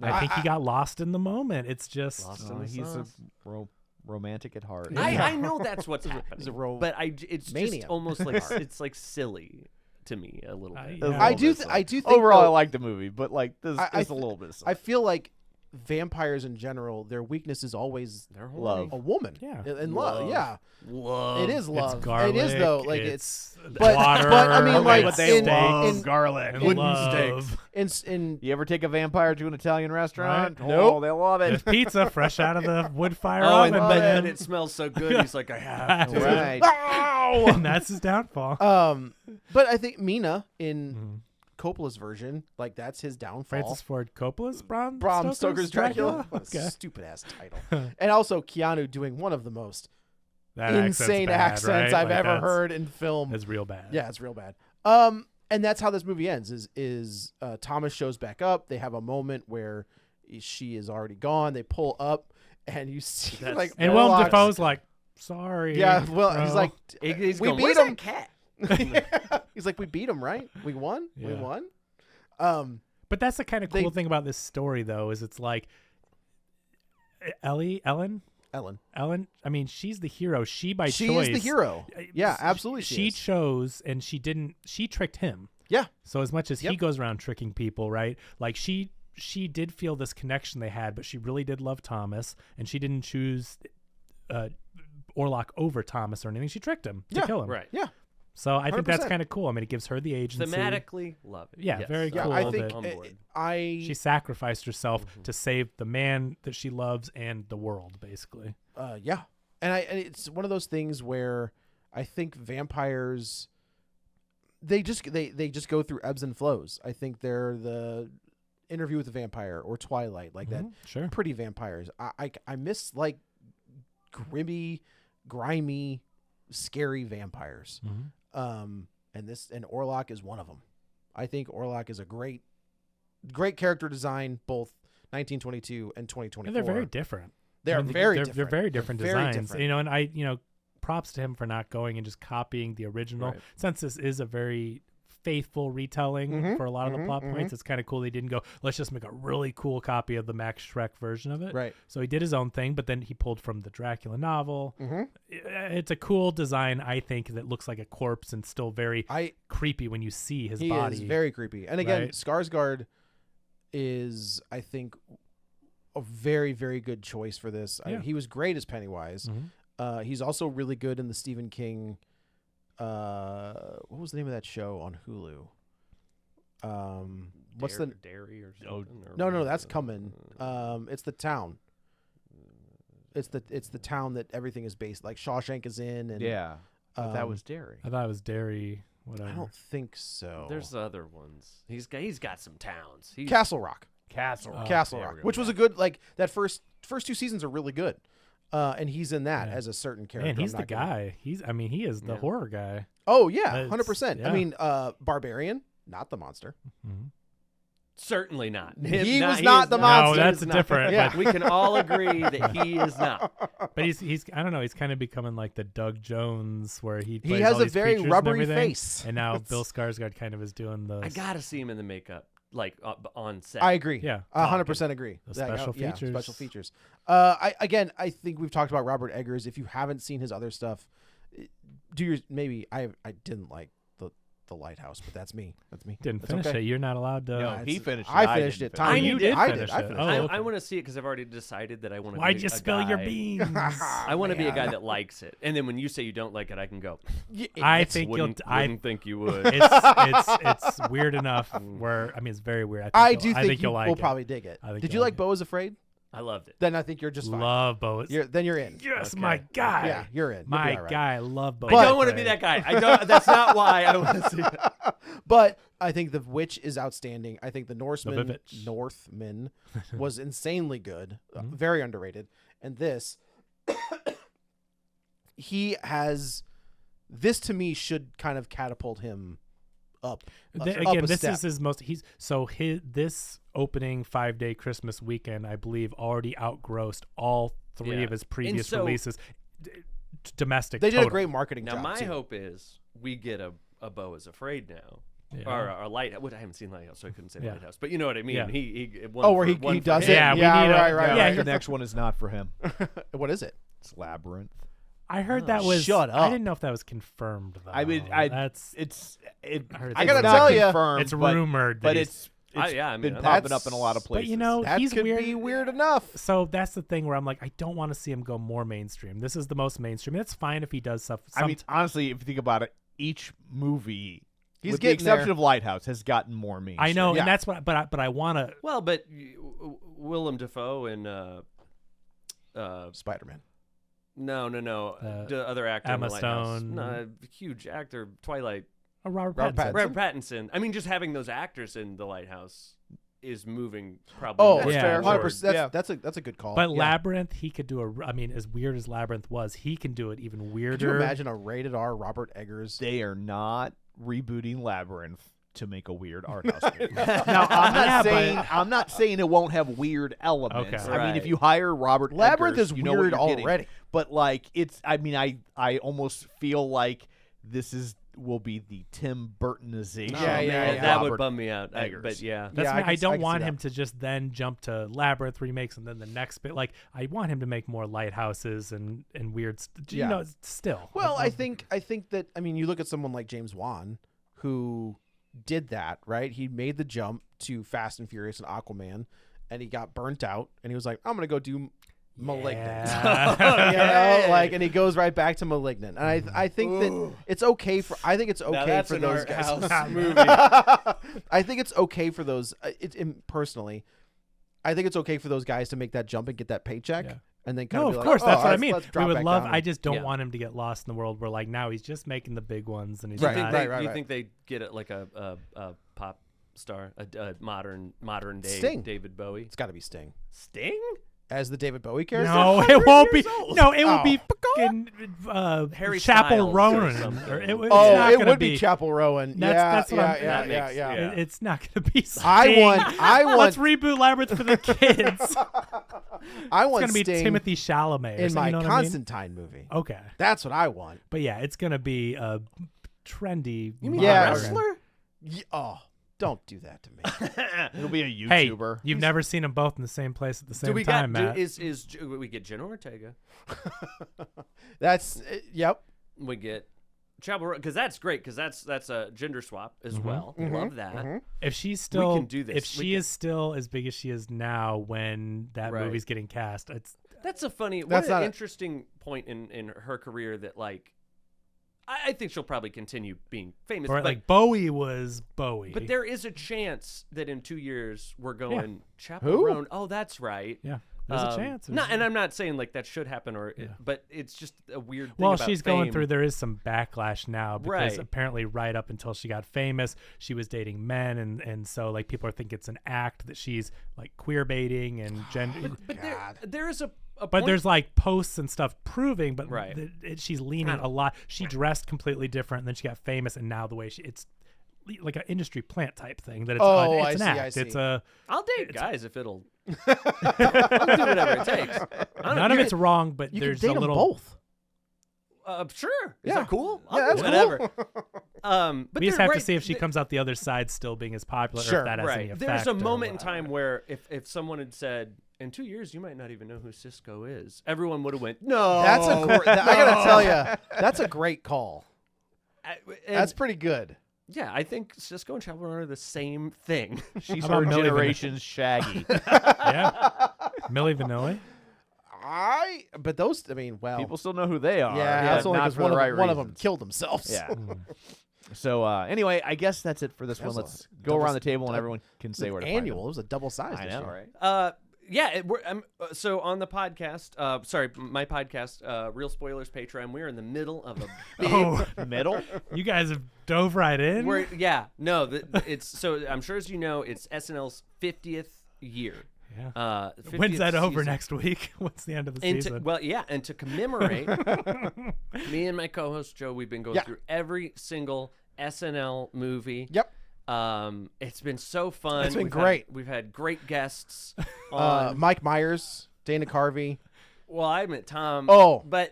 I think he got lost in the moment. It's just Lost in the he's a sauce. romantic at heart. I know that's what's happening. He's a ro- but it's mania. just almost like it's like silly to me a little bit. yeah. I do. I do think Overall, I though, like the movie, but like this, I a little bit. I feel like vampires in general, their weakness is always They're Love. a woman. Yeah. And love. Yeah. Love. It is love. It's garlic. It is though. Like it's but- water. but, I mean, it's like, but they in- love in- garlic. and Wooden love. steaks. in You ever take a vampire to an Italian restaurant? Right. Oh, Nope. they love it. There's pizza fresh out of the wood fire Oh, oven, and man. then it smells so good. He's like, I have to. Right. and that's his downfall. but I think Mina in Coppola's version, like that's his downfall. Francis Ford Coppola's Bram Stoker's Dracula. What a Okay. stupid ass title. And also Keanu doing one of the most That insane accent's bad, accents right? I've Like, ever that's- heard in film. It's real bad. Yeah, it's real bad. And that's how this movie ends. Is Thomas shows back up. They have a moment where she is already gone. They pull up, and you see That's- like And Willem Orlok's- Dafoe's like, sorry. Yeah, well, he's bro." like, He's we going, beat "Where's him. that cat?" He's like, we beat him, right? We won. We Yeah. won. But that's the kind of They- cool thing about this story, though, is it's like Ellen. I mean, she's the hero. She by She choice. is the hero. Yeah, s- absolutely. She is. chose, and she didn't. She tricked him. Yeah. So as much as he Yep. goes around tricking people, right? Like she she did feel this connection they had, but she really did love Thomas, and she didn't choose Orlok over Thomas or anything. She tricked him to kill him. Right. Yeah. So I think that's 100%. kind of cool. I mean, it gives her the agency. Thematically, love it. Yeah, Yes. very Yeah, cool. I think On board. she sacrificed herself to save the man that she loves and the world, basically. Yeah, and it's one of those things where I think vampires, they just go through ebbs and flows. I think they're the Interview with the Vampire or Twilight, like that. Sure. Pretty vampires. I miss like grimy, scary vampires. And Orlok is one of them. I think Orlok is a great character design, both 1922 and 2024. And they're very different. They're very different. They're very different They're very designs. different. And props to him for not going and just copying the original. Right. Since this is a very faithful retelling for a lot of the plot points, it's kind of cool they didn't go, let's just make a really cool copy of the Max Schreck version of it. Right. So he did his own thing, but then he pulled from the Dracula novel. It's a cool design, I think, that looks like a corpse and still very creepy when you see his body. He is very creepy. And again, Right. Skarsgård is, I think, a very, very good choice for this. Yeah. He was great as Pennywise. He's also really good in the Stephen King. What was the name of that show on Hulu? What's the Dairy or something? no? That's coming. It's the town. It's the town that everything is based. Like Shawshank is in, and Yeah. But that was Derry. I thought it was Derry, whatever. I don't think so. There's other ones. He's got some towns. Castle Rock. Castle. Castle there Rock, we go. which was a good, like, that first 2 seasons are really good. And he's in that as a certain character. Man, he's I'm the not gonna- guy. He is the horror guy. Oh yeah, That's- 100%. yeah. I mean, Barbarian, not the monster. Certainly not. He was is not the monster. No, that's He is different. Yeah. But, We can all agree that he is not. but he's I don't know. He's kind of becoming like the Doug Jones, where he plays has all a these very creatures and rubbery everything. face. And now Bill Skarsgård kind of is doing the. I gotta see him in the makeup, like on set. I agree. Yeah. 100% agree. The That- special yeah, features. special features. I think we've talked about Robert Eggers. If you haven't seen his other stuff, maybe I didn't like the Lighthouse, but that's me. Didn't That's finish okay. it. You're not allowed to. No, he finished it. I finished it. didn't Tom, finish you did I finish did. it. I Oh, I want to see it because I've already decided that I want to. Why'd be you a spill your guy- beans? I want to be a guy that likes it, and then when you say you don't like it, I can go. I think you'll. Wouldn't think you would. It's weird enough. Where it's very weird. I do I think you'll you like will it. probably dig it. I think Did you'll you like like it. Beau is Afraid? I loved it. Then I think you're just fine. Love Bo. Then you're in. Yes, Okay. my guy. Yeah, you're in. You'll be My all right. guy. I love Bo. I don't want to be that guy. I don't. That's not why I want to see it. But I think The Witch is outstanding. I think The Northman was insanely good, very underrated. And this to me should kind of catapult him up. Again, this is his most. This opening 5-day Christmas weekend, I believe, already outgrossed all three of his previous so- releases. Domestic. They did total. a great marketing Now job. my too. hope is we get a Beau is Afraid now. Yeah. Or a Lighthouse. I haven't seen Lighthouse, so I couldn't say Yeah. Lighthouse. But you know what I mean. Yeah. He Where he does it. Yeah, we yeah, need a- right. yeah, The next one is not for him. What is it? It's Labyrinth. I heard that was. Shut I up. didn't know if that was confirmed though. I mean, that's. I heard I it's gotta not tell ya, confirmed, it's but- rumored, that but he's- it's I mean, been that's- popping up in a lot of places. But you know, That he's could weird. be weird enough. So that's the thing where I'm like, I don't want to see him go more mainstream. This is the most mainstream. It's fine if he does stuff. I mean, honestly, if you think about it, each movie, He's with the getting exception there. of Lighthouse, has gotten more mainstream. I know, Yeah. and that's what. But I want to. Well, but Willem Defoe and Spider-Man. no, the other actor, in Emma the Lighthouse. Stone. No, huge actor, Twilight. Robert Robert Pattinson. Robert Pattinson. I mean, just having those actors in the Lighthouse is moving probably. Oh, more yeah. toward- 100%. That's a good call. But Yeah. Labyrinth, he could do I mean, as weird as Labyrinth was, he can do it even weirder. Could you imagine a rated R Robert Eggers? They are not rebooting Labyrinth to make a weird art house movie. Now, I'm not saying it won't have weird elements. Okay. I mean, Right. if you hire Robert Labyrinth Eggers, is you know what weird you're getting. already. But like, I mean, I almost feel like this will be the Tim Burtonization. Oh, Yeah, man, yeah. that Robert would bum me out. Eggers. But yeah. That's Yeah, why I can- I I don't can see want that. him to just then jump to Labyrinth remakes and then the next bit. Like, I want him to make more lighthouses and weird. Yeah. You know, still. Well, I think that, I mean, you look at someone like James Wan, who did that, right? He made the jump to Fast and Furious and Aquaman, and he got burnt out, and he was like, I'm gonna go do Malignant. And he goes right back to Malignant. And I think that it's okay for for those guys. Movie. I think it's okay for those personally. I think it's okay for those guys to make that jump and get that paycheck. Yeah. And then kind of be of course, that's what I mean. We would love. Down. I just don't want him to get lost in the world where, like, now he's just making the big ones, and he's Do you think they get it like a pop star, a modern day Sting. David Bowie? It's got to be Sting. Sting as the David Bowie character? No, it won't be. No, it would be fucking Harry Chapel Styles Rowan. it would be Chapel Rowan. That's what Yeah. It's not going to be Sting. I want. Let's reboot Labyrinth for the kids. I want it's going to be Sting Timothy Chalamet in my Constantine movie. Okay, that's what I want. But yeah, it's going to be a trendy. You mean wrestler? Oh. Don't do that to me. It'll be a YouTuber. Hey, you've never seen them both in the same place at the same time, Matt. We get Jenna Ortega. That's yep. We get Chapel, because that's great, because that's a gender swap as well. Love that. If she's still, we can do this. If she is still as big as she is now when that movie's getting cast, that's an interesting point in her career that, like, I think she'll probably continue being famous. Or like Bowie was Bowie. But there is a chance that in 2 years we're going Chapel Roan. Oh, that's right. Yeah, there's a chance. And I'm not saying like that should happen, but it's just a weird thing. Well, about she's fame. going through. There is some backlash now because apparently, right up until she got famous, she was dating men, and so like people are thinking it's an act that she's like queer baiting and gender. But there is a. But there's like posts and stuff proving, but she's leaning a lot. She dressed completely different, and then she got famous, and now the way it's like an industry plant type thing. That it's an act. I see. It's a. I'll date guys if it'll. I'll do whatever it takes. None of it's wrong, but you there's can date a little. Both. Sure. Is that cool? That's whatever. Cool. But we just have to see if she comes out the other side still being as popular, or if that has any effect. There's a moment in time where if someone had said, in 2 years, you might not even know who Cisco is, everyone would have went, no. I gotta tell you, that's a great call. That's pretty good. Yeah, I think Cisco and Chapel are the same thing. She's her generation's Shaggy. Yeah, Milli Vanilli. But those, I mean, well, people still know who they are. Yeah, that's only because one of them killed themselves. Yeah. So anyway, I guess that's it for this one. Let's go around the table and everyone can say where to find them. It was a double size. I know, right? So on the podcast, my podcast, Real Spoilers Patreon, we're in the middle of a big middle. You guys have dove right in. It's so I'm sure, as you know, it's SNL's 50th year. Yeah. When's that over season. Next week? What's the end of the season? And to commemorate, me and my co-host Joe, we've been going through every single SNL movie. Yep. It's been so fun. It's been great. We've had great guests on. Mike Myers, Dana Carvey. Well, I met Tom. Oh, but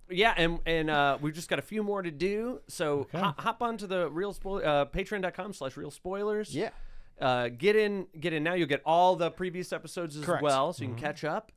yeah, and we've just got a few more to do. So hop onto the patreon.com/real spoilers. Yeah. Get in now. You'll get all the previous episodes as well, so you can catch up.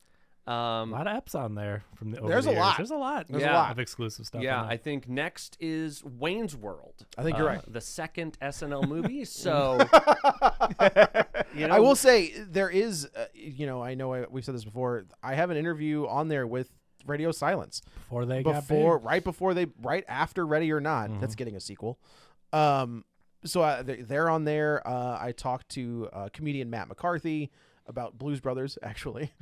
A lot of eps on there from the. There's a lot. There's a lot of exclusive stuff. Yeah, I think next is Wayne's World. I think you're right. The second SNL movie. So, I will say there is. I know we've said this before. I have an interview on there with Radio Silence right after Ready or Not. That's getting a sequel. So they're on there. I talked to comedian Matt McCarthy about Blues Brothers, actually.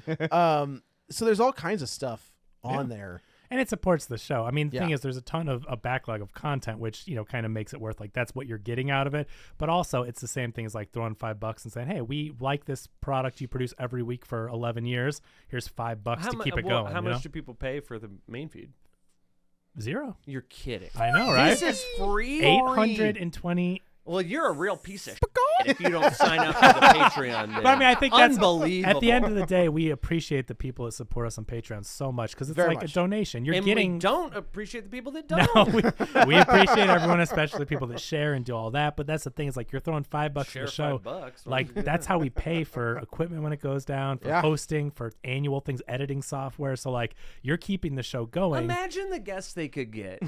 So there's all kinds of stuff on there. And it supports the show. I mean, the thing is, there's a ton of a backlog of content, which, kind of makes it worth, like, that's what you're getting out of it. But also, it's the same thing as, like, throwing $5 and saying, hey, we like this product you produce every week for 11 years. Here's $5 to keep it going. How much do people pay for the main feed? 0. You're kidding. I know, right? This is free. 820. Well, you're a real piece of shit if you don't sign up for the Patreon. But I mean, I think that's unbelievable. At the end of the day, we appreciate the people that support us on Patreon so much because it's a donation. You're getting. We don't appreciate the people that don't. No, we appreciate everyone, especially people that share and do all that. But that's the thing, is like you're throwing $5 for the show. $5. Like that's how we pay for equipment when it goes down, for hosting, for annual things, editing software. So like you're keeping the show going. Imagine the guests they could get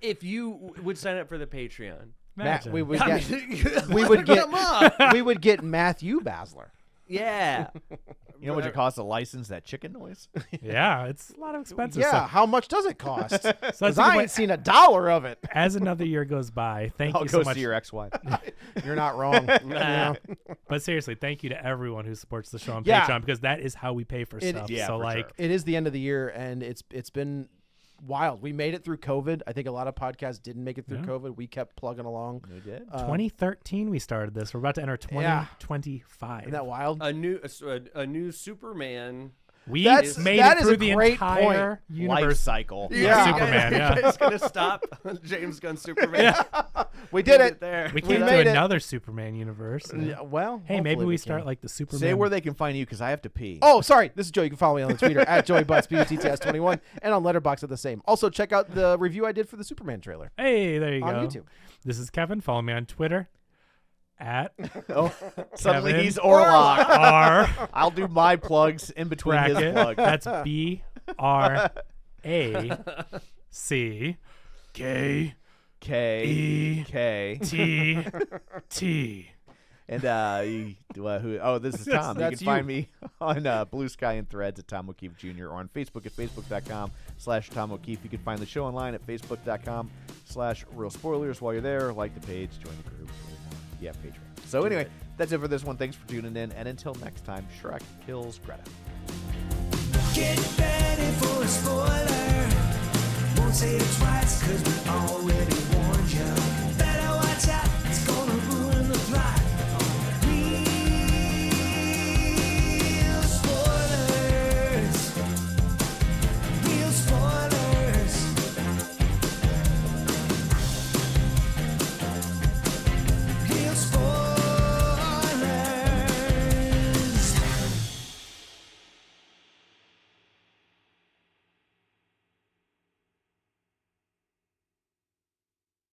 if you would sign up for the Patreon. Imagine. We would I get mean, we would get come up. we would get Matthew Basler. Yeah. You know what it costs to license that chicken noise? Yeah, it's a lot of expensive Yeah, stuff. how much does it cost? So let's Because think I about- ain't seen $1 of it. as another year goes by, thank I'll you go so much. see your ex-wife. You're not wrong. Yeah. But seriously, thank you to everyone who supports the show on Yeah. Patreon because that is how we pay for stuff. yeah, so for like, sure. It is the end of the year, and it's been wild. We made it through COVID. I think a lot of podcasts didn't make it through Yeah. COVID. We kept plugging along. We did. 2013 we started this. We're about to enter 2025. Isn't that wild? A new Superman. We That's- made that it is through a the great entire Life universe. cycle. Yeah. Superman, yeah. You guys gonna stop James Gunn Superman? We did it. there. We We came made to it. another Superman universe. Yeah, well, Hey, maybe hopefully we can. start like the Superman. Say where they can find you because I have to pee. Oh, sorry. This is Joe. You can follow me on the Twitter at JoeyButts, BUTTS21, and on Letterboxd at the same. Also, check out the review I did for the Superman trailer Hey, there you on go. YouTube. This is Kevin. Follow me on Twitter at Suddenly Kevin he's Orlok. R I'll do my plugs in between his bracket. plugs. That's BRACK K E K. T. And this is Tom. You That's can find me on Blue Sky and Threads at Tom O'Keefe Jr. or on Facebook at facebook.com/Tom O'Keefe. You can find the show online at facebook.com/Real Spoilers. While you're there, like the page, join the group. Patreon. So anyway, that's it for this one. Thanks for tuning in, and until next time, Shrek kills Greta. Get ready for a spoiler. Won't say it twice, cause we already warned you.